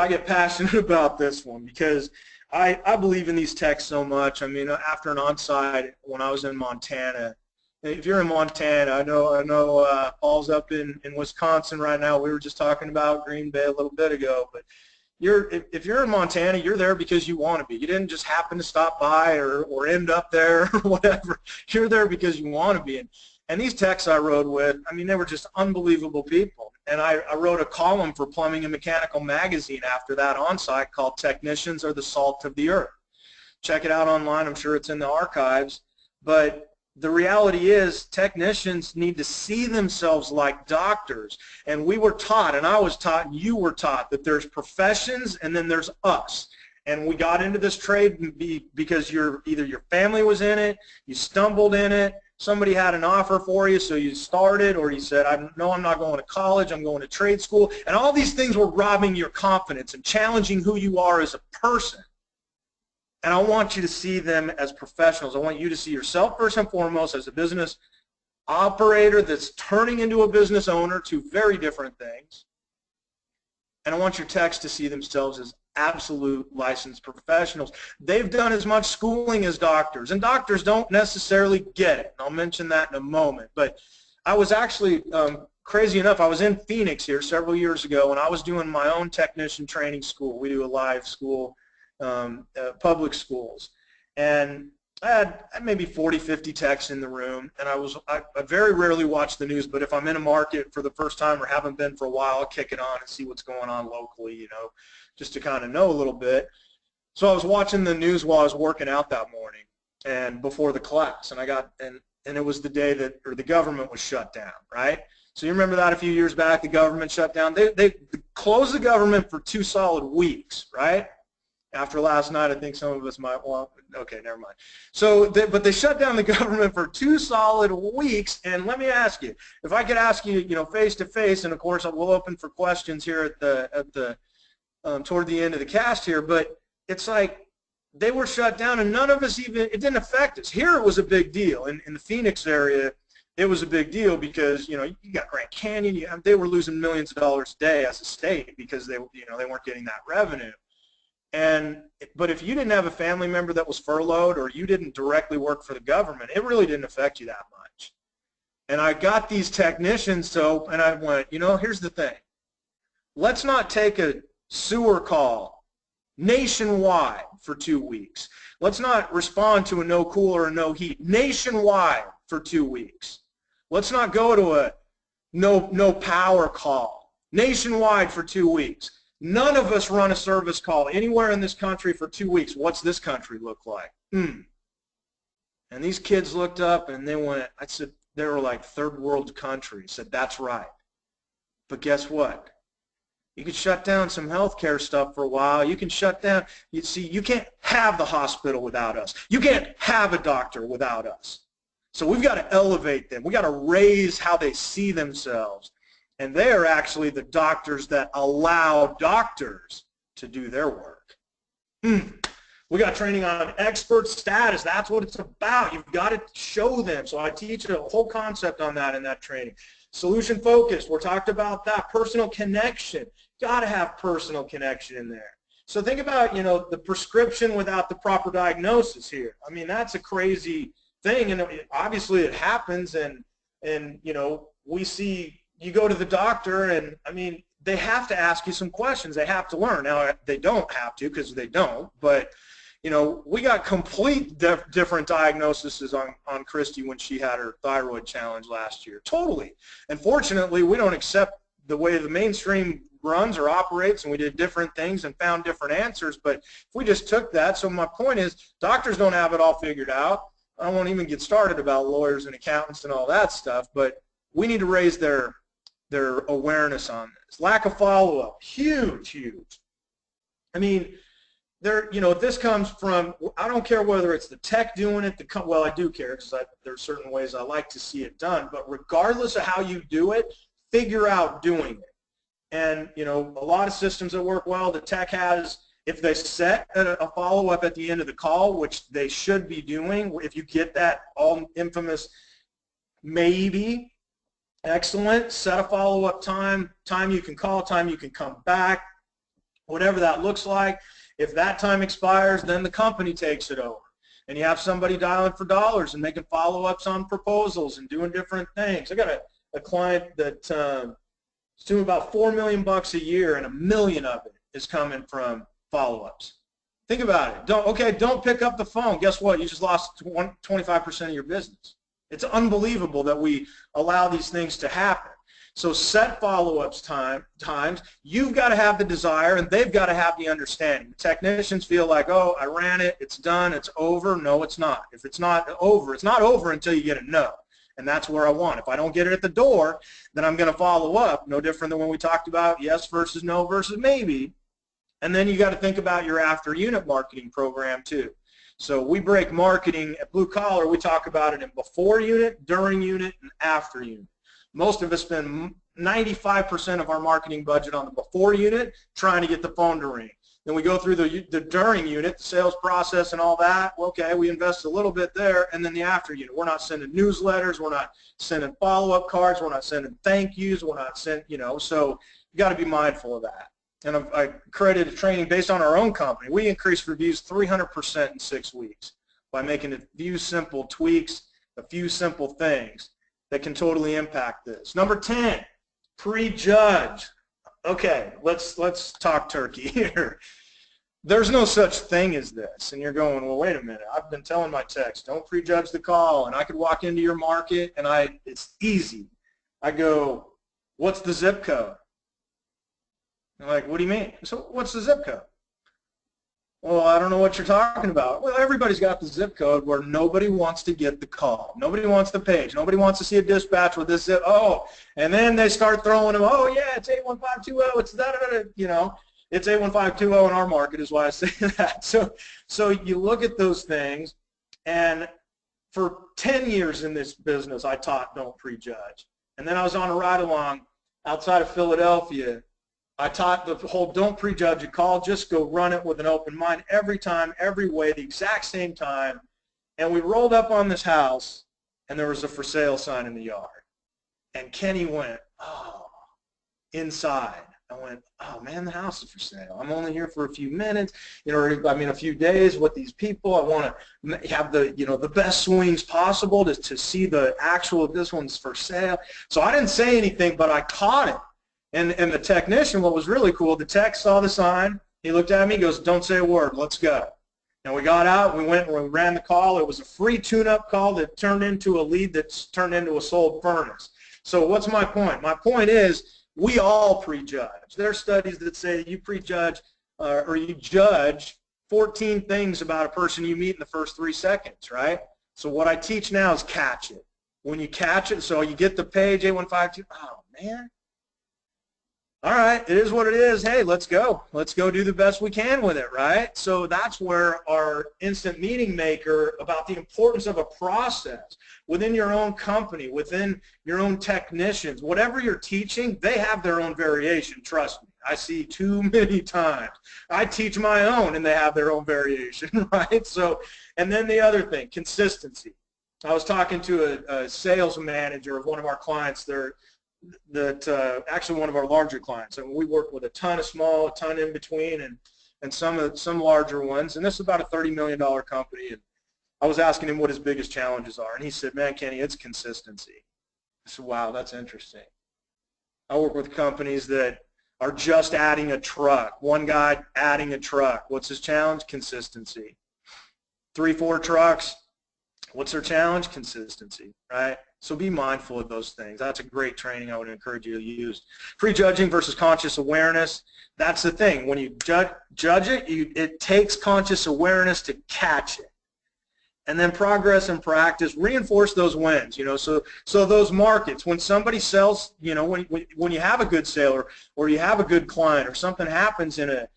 get passionate about this one because I believe in these techs so much. I mean, after an on-site when I was in Montana, if you're in Montana, I know Paul's up in Wisconsin right now. We were just talking about Green Bay a little bit ago, but if you're in Montana, you're there because you want to be. You didn't just happen to stop by or end up there or whatever. You're there because you want to be. And these techs I rode with, I mean, they were just unbelievable people. And I wrote a column for Plumbing and Mechanical Magazine after that on-site called Technicians Are the Salt of the Earth. Check it out online. I'm sure it's in the archives. But the reality is technicians need to see themselves like doctors. And we were taught, and I was taught, and you were taught, that there's professions and then there's us. And we got into this trade because either your family was in it, you stumbled in it, somebody had an offer for you, so you started, or you said, I'm not going to college, I'm going to trade school. And all these things were robbing your confidence and challenging who you are as a person. And I want you to see them as professionals. I want you to see yourself first and foremost as a business operator that's turning into a business owner, 2 very different things. And I want your techs to see themselves as absolute licensed professionals. They've done as much schooling as doctors, and doctors don't necessarily get it. And I'll mention that in a moment. But I was actually, crazy enough, I was in Phoenix here several years ago, and I was doing my own technician training school. We do a live school, public schools. And I had maybe 40, 50 techs in the room, and I very rarely watch the news, but if I'm in a market for the first time or haven't been for a while, I'll kick it on and see what's going on locally, you know, just to kind of know a little bit. So I was watching the news while I was working out that morning and before the class, and and it was the day that, or the government was shut down, right? So you remember that a few years back, the government shut down. They closed the government for 2 solid weeks, right? After last night, I think some of us might want, okay, never mind. So, but they shut down the government for 2 solid weeks, and let me ask you, if I could ask you, face to face, and of course we'll open for questions here toward the end of the cast here, but it's like they were shut down and none of us even, it didn't affect us. Here it was a big deal. In the Phoenix area, it was a big deal because, you got Grand Canyon, they were losing millions of dollars a day as a state because they weren't getting that revenue. But if you didn't have a family member that was furloughed or you didn't directly work for the government, it really didn't affect you that much. And I got these technicians, and I went, here's the thing. Let's not take a sewer call nationwide for 2 weeks. Let's not respond to a no cool or a no heat nationwide for 2 weeks. Let's not go to a no power call nationwide for 2 weeks. None of us run a service call anywhere in this country for 2 weeks. What's this country look like? And these kids looked up and they went, I said, they were like third world countries. I said, that's right. But guess what? You could shut down some healthcare stuff for a while. You can shut down, you can't have the hospital without us. You can't have a doctor without us. So we've got to elevate them. We've got to raise how they see themselves. And they are actually the doctors that allow doctors to do their work. We got training on expert status. That's what it's about. You've got to show them. So I teach a whole concept on that in that training. Solution focused, we're talked about that. Personal connection, got to have personal connection in there. So think about, the prescription without the proper diagnosis here. I mean, that's a crazy thing, and obviously it happens, and we see, you go to the doctor, and I mean, they have to ask you some questions. They have to learn. Now, they don't have to because they don't, but we got complete different diagnoses on Christy when she had her thyroid challenge last year. Totally. And fortunately, we don't accept the way the mainstream runs or operates, and we did different things and found different answers. But if we just took that, so my point is, doctors don't have it all figured out. I won't even get started about lawyers and accountants and all that stuff, but we need to raise their awareness on this. Lack of follow-up, huge, huge. I mean, this comes from, I don't care whether it's the tech doing it, well, I do care because there's certain ways I like to see it done, but regardless of how you do it, figure out doing it. And, a lot of systems that work well, the tech has, if they set a follow-up at the end of the call, which they should be doing, if you get that all infamous maybe, excellent, set a follow-up time you can call, time you can come back, whatever that looks like. If that time expires, then the company takes it over. And you have somebody dialing for dollars and making follow-ups on proposals and doing different things. I got a client that's doing about $4 million a year, and $1 million of it is coming from follow-ups. Think about it. Don't pick up the phone. Guess what? You just lost 25% of your business. It's unbelievable that we allow these things to happen. So set follow-ups times. You've got to have the desire, and they've got to have the understanding. The technicians feel like, oh, I ran it, it's done, it's over. No, it's not. If it's not over until you get a no. And that's where I want. If I don't get it at the door, then I'm going to follow up. No different than when we talked about yes versus no versus maybe. And then you got to think about your after unit marketing program too. So we break marketing at Blue Collar. We talk about it in before unit, during unit, and after unit. Most of us spend 95% of our marketing budget on the before unit trying to get the phone to ring. Then we go through the during unit, the sales process and all that. Okay, we invest a little bit there, and then the after unit. We're not sending newsletters. We're not sending follow-up cards. We're not sending thank yous. We're not sending, so you got to be mindful of that. And I created a training based on our own company. We increased reviews 300% in 6 weeks by making a few simple tweaks, a few simple things that can totally impact this. Number 10, prejudge. Okay, let's talk turkey here. There's no such thing as this. And you're going, well, wait a minute. I've been telling my techs, don't prejudge the call. And I could walk into your market, and it's easy. I go, what's the zip code? They're like, what do you mean? So what's the zip code? Well, I don't know what you're talking about. Well, everybody's got the zip code where nobody wants to get the call. Nobody wants the page. Nobody wants to see a dispatch with this zip. Oh, and then they start throwing them, oh, yeah, it's 81520. It's that, you know, it's 81520 in our market is why I say that. So you look at those things, and for 10 years in this business, I taught don't prejudge. And then I was on a ride-along outside of Philadelphia. I taught the whole don't prejudge a call, just go run it with an open mind every time, every way, the exact same time. And we rolled up on this house, and there was a for sale sign in the yard. And Kenny went, oh, inside. I went, oh, man, the house is for sale. I'm only here for a few minutes, you know, I mean, a few days with these people. I want to have the, you know, the best swings possible to see the actual, this one's for sale. So I didn't say anything, but I caught it. And the technician, what was really cool, the tech saw the sign. He looked at me, he goes, don't say a word, let's go. And we got out, we went and we ran the call. It was a free tune-up call that turned into a lead that's turned into a sold furnace. So what's my point? My point is we all prejudge. There are studies that say you prejudge or you judge 14 things about a person you meet in the first 3 seconds, right? So what I teach now is catch it. When you catch it, so you get the page 8152, oh, man. All right, it is what it is. Hey, let's go. Let's go do the best we can with it, right? So that's where our instant meeting maker about the importance of a process within your own company, within your own technicians, whatever you're teaching, they have their own variation, trust me. I see too many times. I teach my own and they have their own variation, right? So, and then the other thing, consistency. I was talking to a sales manager of one of our clients actually one of our larger clients, and we work with a ton of small, a ton in between, and some larger ones, and this is about a $30 million company. And I was asking him what his biggest challenges are, and he said, man, Kenny, it's consistency. I said, wow, that's interesting. I work with companies that are just adding a truck, one guy adding a truck. What's his challenge? Consistency. 3, 4 trucks, what's their challenge? Consistency, right? So be mindful of those things. That's a great training I would encourage you to use. Prejudging versus conscious awareness. That's the thing. When you judge it, it takes conscious awareness to catch it. And then progress and practice, reinforce those wins. You know, so those markets, when somebody sells, you know, when you have a good sale or you have a good client or something happens in a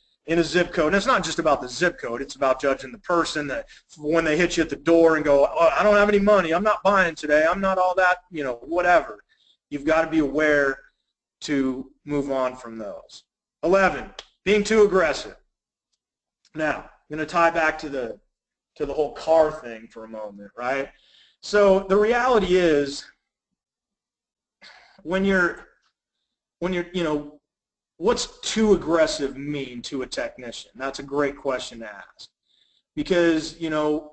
zip code, and it's not just about the zip code, it's about judging the person that when they hit you at the door and go, oh, I don't have any money, I'm not buying today, I'm not all that, you know, whatever. You've got to be aware to move on from those. 11, being too aggressive. Now, I'm going to tie back to the whole car thing for a moment, right? So the reality is when you're, you know, what's too aggressive mean to a technician? That's a great question to ask, because, you know,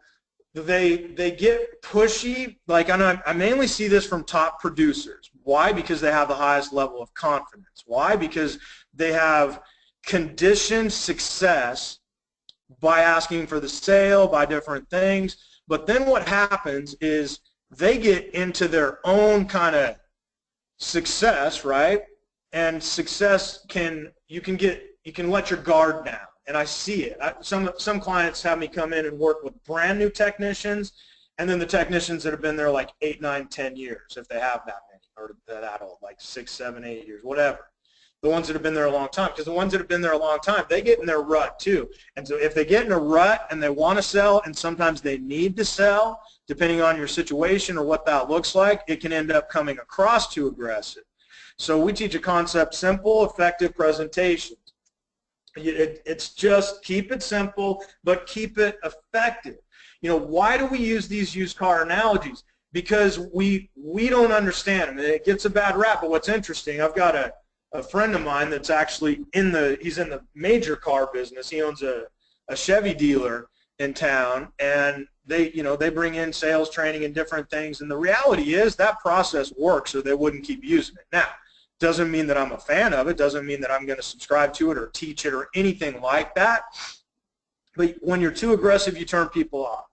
they get pushy. Like I mainly see this from top producers. Why? Because they have the highest level of confidence. Why? Because they have conditioned success by asking for the sale, by different things. But then what happens is they get into their own kind of success, right? And success you can let your guard down, and I see it. Some clients have me come in and work with brand new technicians, and then the technicians that have been there like 8, 9, 10 years, if they have that many, or that old, like 6, 7, 8 years, whatever. The ones that have been there a long time, because the ones that have been there a long time, they get in their rut too. And so if they get in a rut and they want to sell, and sometimes they need to sell, depending on your situation or what that looks like, it can end up coming across too aggressive. So we teach a concept, simple, effective presentations. It's just keep it simple, but keep it effective. You know, why do we use these used car analogies? Because we don't understand them. It gets a bad rap, but what's interesting, I've got a friend of mine that's actually he's in the major car business. He owns a Chevy dealer in town, and they bring in sales training and different things, and the reality is that process works, or they wouldn't keep using it. Now, doesn't mean that I'm a fan of it, doesn't mean that I'm going to subscribe to it or teach it or anything like that, but when you're too aggressive, you turn people off.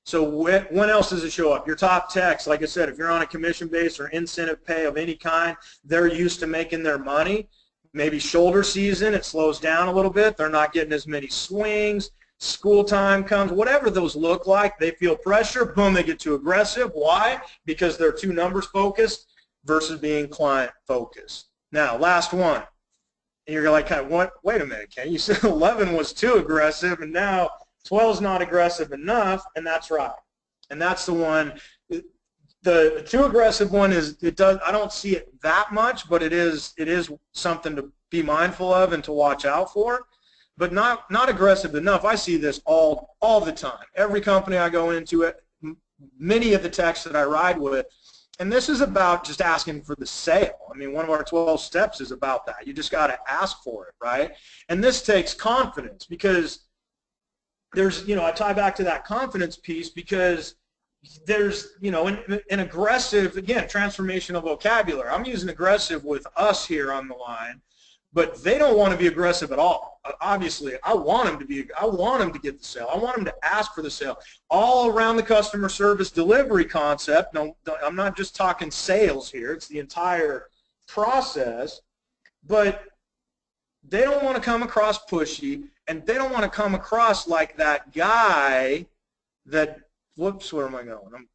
So when else does it show up? Your top techs, like I said, if you're on a commission base or incentive pay of any kind, they're used to making their money. Maybe shoulder season, it slows down a little bit. They're not getting as many swings. school time comes, whatever those look like, they feel pressure, boom, they get too aggressive. Why? Because they're too numbers focused versus being client focused. Now, last one. And you're like, what? Wait a minute, Ken, you said 11 was too aggressive, and now 12 is not aggressive enough, and that's right. And that's the one. The too aggressive one is, I don't see it that much, but it is something to be mindful of and to watch out for, but not aggressive enough. I see this all the time. Every company I go into, it, many of the techs that I ride with, and this is about just asking for the sale. I mean, one of our 12 steps is about that. You just got to ask for it, right? And this takes confidence, because there's, I tie back to that confidence piece, because there's, an aggressive, again, transformational vocabulary. I'm using aggressive with us here on the line, but they don't want to be aggressive at all. Obviously, I want them to get the sale. I want them to ask for the sale. All around the customer service delivery concept, I'm not just talking sales here, it's the entire process, but they don't want to come across pushy, and they don't want to come across like that guy that, whoops, where am I going?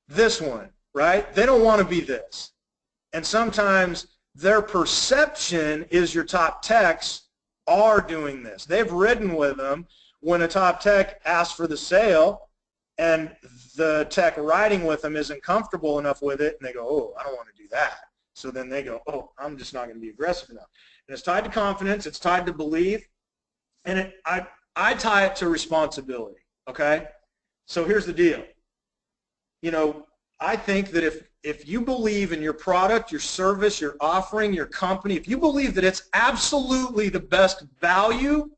This one, right? They don't want to be this. And sometimes their perception is your top techs are doing this. They've ridden with them when a top tech asks for the sale and the tech riding with them isn't comfortable enough with it, and they go, oh, I don't want to do that. So then they go, oh, I'm just not going to be aggressive enough. And it's tied to confidence. It's tied to belief. And I tie it to responsibility, okay? So here's the deal. I think that if you believe in your product, your service, your offering, your company, if you believe that it's absolutely the best value,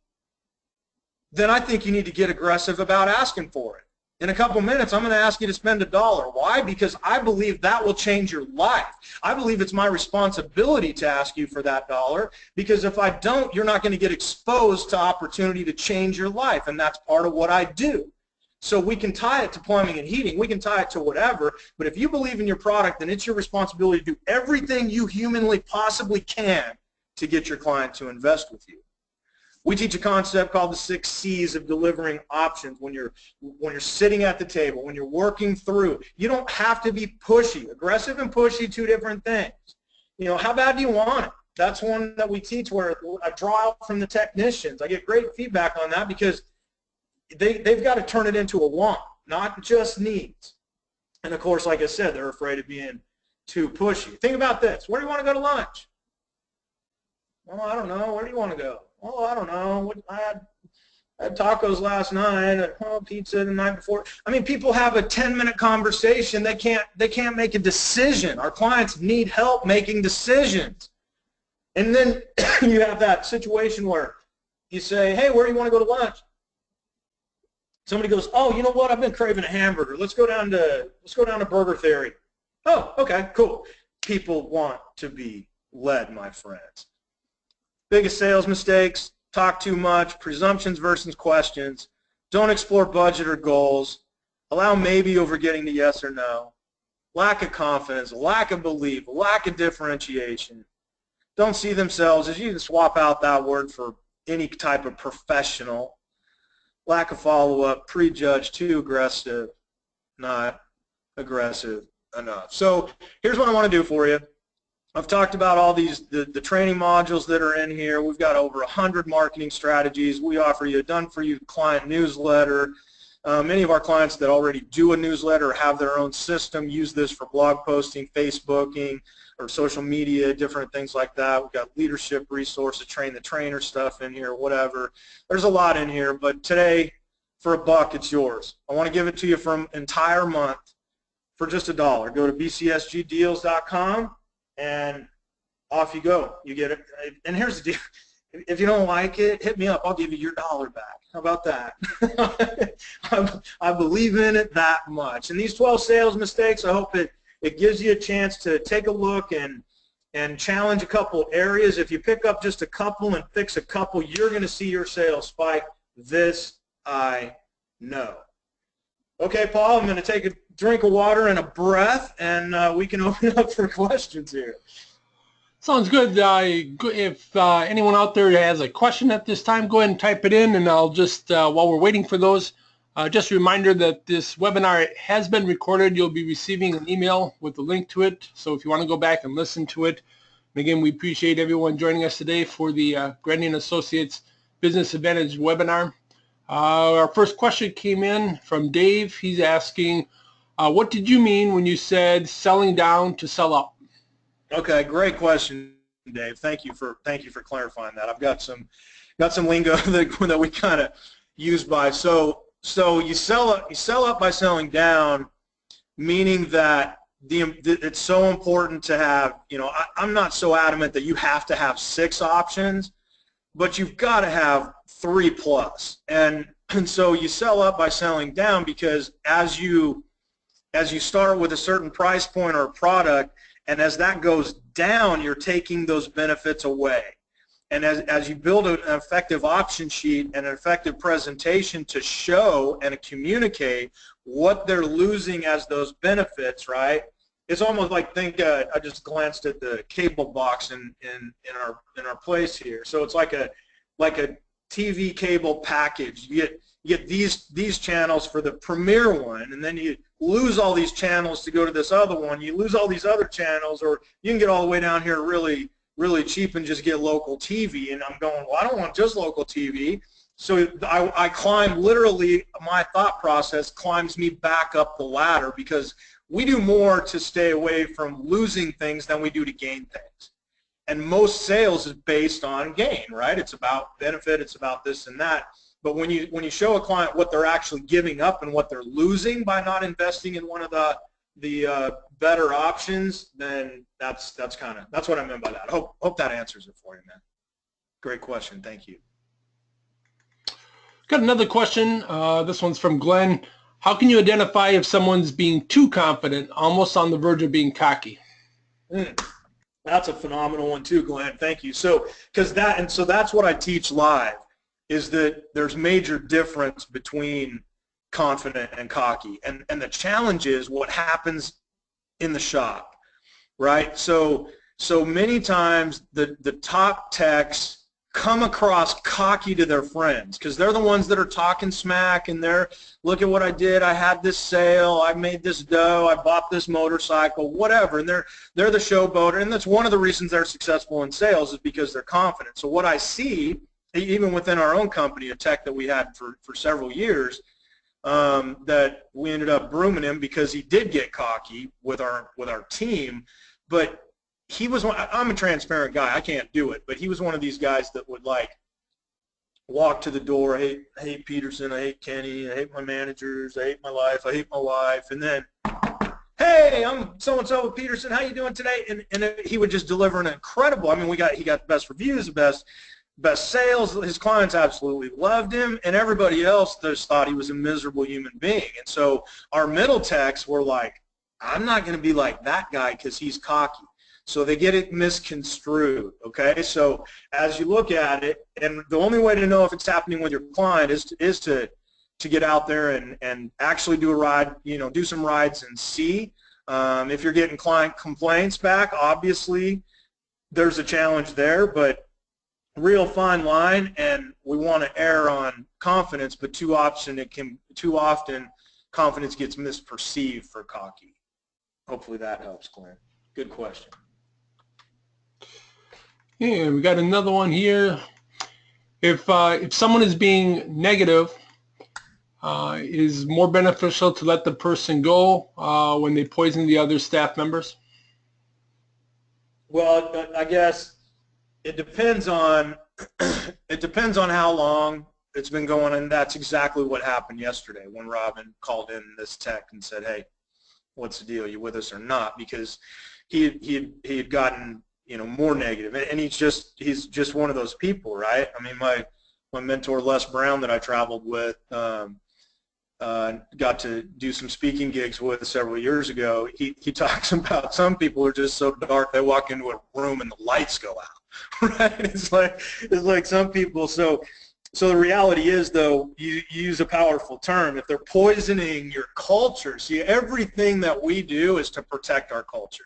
then I think you need to get aggressive about asking for it. In a couple minutes, I'm going to ask you to spend $1. Why? Because I believe that will change your life. I believe it's my responsibility to ask you for that $1, because if I don't, you're not going to get exposed to opportunity to change your life, and that's part of what I do. So we can tie it to plumbing and heating. We can tie it to whatever, but if you believe in your product, then it's your responsibility to do everything you humanly possibly can to get your client to invest with you. We teach a concept called the 6 C's of delivering options when you're sitting at the table, when you're working through. You don't have to be pushy. Aggressive and pushy, two different things. How bad do you want it? That's one that we teach, where I draw out from the technicians. I get great feedback on that, because they've got to turn it into a want, not just needs. And of course, like I said, they're afraid of being too pushy. Think about this. Where do you want to go to lunch? Well, I don't know. Where do you want to go? Oh, I don't know. I had tacos last night. Pizza the night before. I mean, people have a 10-minute conversation. They can't make a decision. Our clients need help making decisions. And then you have that situation where you say, hey, where do you want to go to lunch? Somebody goes, oh, you know what? I've been craving a hamburger. Let's go down to Burger Theory. Oh, okay, cool. People want to be led, my friends. Biggest sales mistakes: talk too much, presumptions versus questions, don't explore budget or goals, allow maybe over getting to yes or no, lack of confidence, lack of belief, lack of differentiation, don't see themselves as, you can swap out that word for any type of professional, lack of follow-up, prejudge, too aggressive, not aggressive enough. So here's what I want to do for you. I've talked about all these, the training modules that are in here. We've got over 100 marketing strategies. We offer you a done-for-you client newsletter. Many of our clients that already do a newsletter or have their own system use this for blog posting, Facebooking, or social media, different things like that. We've got leadership resources, train the trainer stuff in here, whatever. There's a lot in here, but today, for $1, it's yours. I want to give it to you for an entire month for just $1. Go to bcsgdeals.com. and off you go. You get it. And here's the deal. If you don't like it, hit me up. I'll give you your $1 back. How about that? I believe in it that much. And these 12 sales mistakes, I hope it gives you a chance to take a look and challenge a couple areas. If you pick up just a couple and fix a couple, you're going to see your sales spike. This I know. Okay, Paul, I'm going to take a drink of water and a breath, and we can open up for questions here. Sounds good. If anyone out there has a question at this time, go ahead and type it in, and I'll just, while we're waiting for those, just a reminder that this webinar has been recorded. You'll be receiving an email with a link to it. So if you want to go back and listen to it, and again, we appreciate everyone joining us today for the Grandy and Associates Business Advantage webinar. Our first question came in from Dave. He's asking, what did you mean when you said selling down to sell up? Okay, great question, Dave. Thank you for clarifying that. I've got some lingo that we kind of use by. So you sell up by selling down, meaning that it's so important to have. I'm not so adamant that you have to have 6 options, but you've got to have 3 plus. And so you sell up by selling down because as you start with a certain price point or a product, and as that goes down, you're taking those benefits away. And as you build an effective option sheet and an effective presentation to show and communicate what they're losing as those benefits, right? It's almost like, I just glanced at the cable box in our place here. So it's like a TV cable package. You get these channels for the premier one, and then you lose all these channels to go to this other one. You lose all these other channels, or you can get all the way down here really, really cheap and just get local TV. And I'm going, well, I don't want just local TV. So I climb, literally, my thought process climbs me back up the ladder, because we do more to stay away from losing things than we do to gain things. And most sales is based on gain, right? It's about benefit, it's about this and that. But when you show a client what they're actually giving up and what they're losing by not investing in one of the better options, then that's what I meant by that. Hope that answers it for you, man. Great question. Thank you. Got another question. This one's from Glenn. How can you identify if someone's being too confident, almost on the verge of being cocky? That's a phenomenal one too, Glenn. Thank you. So that's what I teach live, is that there's major difference between confident and cocky. And the challenge is what happens in the shop, right? So many times the top techs come across cocky to their friends, because they're the ones that are talking smack, and they're, look at what I did, I had this sale, I made this dough, I bought this motorcycle, whatever, and they're the showboater. And that's one of the reasons they're successful in sales, is because they're confident. So what I see, even within our own company, a tech that we had for several years, that we ended up brooming him because he did get cocky with our team. But he was I'm a transparent guy, I can't do it, but he was one of these guys that would like walk to the door, I hate Peterson, I hate Kenny, I hate my managers, I hate my life, I hate my wife, and then, hey, I'm so-and-so with Peterson, how you doing today? And he would just deliver an incredible, I mean, he got the best reviews, the best sales. His clients absolutely loved him, and everybody else just thought he was a miserable human being. And so our middle techs were like, I'm not going to be like that guy because he's cocky. So they get it misconstrued, okay? So as you look at it, and the only way to know if it's happening with your client is to get out there and actually do a ride, do some rides and see. If you're getting client complaints back, obviously there's a challenge there, but real fine line, and we want to err on confidence, but too often confidence gets misperceived for cocky. Hopefully that helps, Glenn. Good question. Yeah, we got another one here. If someone is being negative, is more beneficial to let the person go when they poison the other staff members? Well, I guess it depends on how long it's been going, and that's exactly what happened yesterday when Robin called in this tech and said, "Hey, what's the deal? You with us or not?" Because he had gotten more negative, and he's just one of those people, right? I mean, my mentor Les Brown that I traveled with, got to do some speaking gigs with several years ago. He talks about some people are just so dark they walk into a room and the lights go out, right? It's like some people. So the reality is, though, you use a powerful term. If they're poisoning your culture, see, everything that we do is to protect our culture.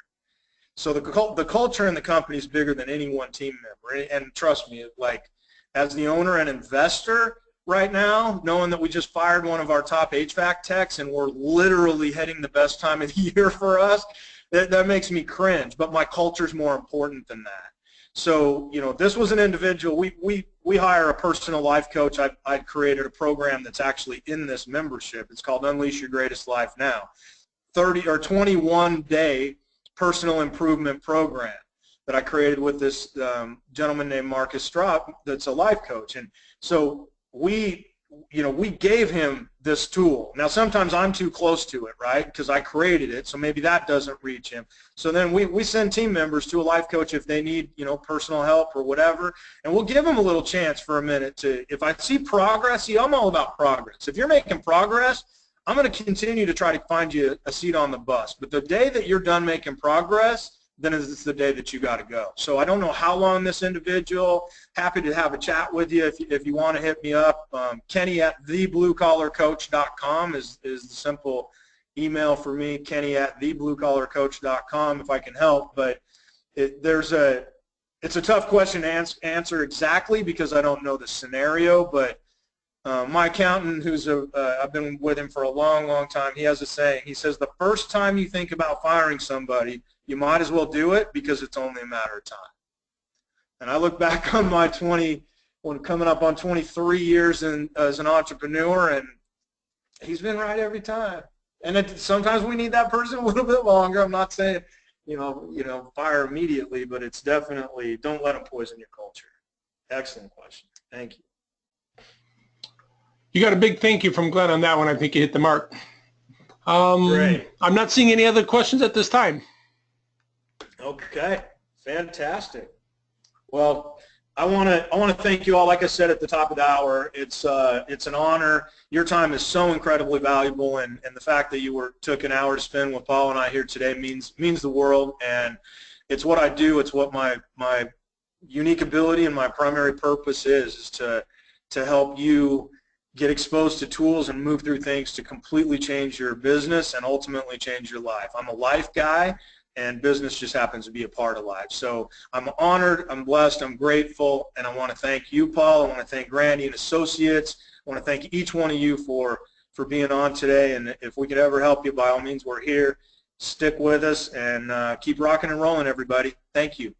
So the culture in the company is bigger than any one team member. And trust me, like as the owner and investor right now, knowing that we just fired one of our top HVAC techs and we're literally heading the best time of the year for us, that makes me cringe. But my culture is more important than that. So, you know, this was an individual. We hire a personal life coach. I created a program that's actually in this membership. It's called Unleash Your Greatest Life Now. 30 or 21-day personal improvement program that I created with this gentleman named Marcus Straub that's a life coach. And so we gave him this tool. Now sometimes I'm too close to it, right, because I created it, so maybe that doesn't reach him. So then we send team members to a life coach if they need, you know, personal help or whatever, and we'll give them a little chance for a minute to, if I see progress, see, I'm all about progress. If you're making progress, I'm going to continue to try to find you a seat on the bus. But the day that you're done making progress, then it's the day that you got to go. So I don't know how long this individual, happy to have a chat with you if you want to hit me up. Kenny at thebluecollarcoach.com is the simple email for me, Kenny at thebluecollarcoach.com if I can help. But it's a tough question to answer exactly because I don't know the scenario, but my accountant, I've been with him for a long, long time, he has a saying. He says, the first time you think about firing somebody, you might as well do it because it's only a matter of time. And I look back on my coming up on 23 years as an entrepreneur, and he's been right every time. And sometimes we need that person a little bit longer. I'm not saying, you know, fire immediately, but it's definitely don't let them poison your culture. Excellent question. Thank you. You got a big thank you from Glenn on that one. I think you hit the mark. Great. I'm not seeing any other questions at this time. Okay, fantastic. Well, I want to thank you all. Like I said at the top of the hour, it's an honor. Your time is so incredibly valuable, and the fact that you took an hour to spend with Paul and I here today means the world. And it's what I do. It's what my unique ability and my primary purpose is to help you get exposed to tools and move through things to completely change your business and ultimately change your life. I'm a life guy, and business just happens to be a part of life. So I'm honored, I'm blessed, I'm grateful, and I want to thank you, Paul. I want to thank Grandy and Associates. I want to thank each one of you for being on today, and if we could ever help you, by all means, we're here. Stick with us and keep rocking and rolling, everybody. Thank you.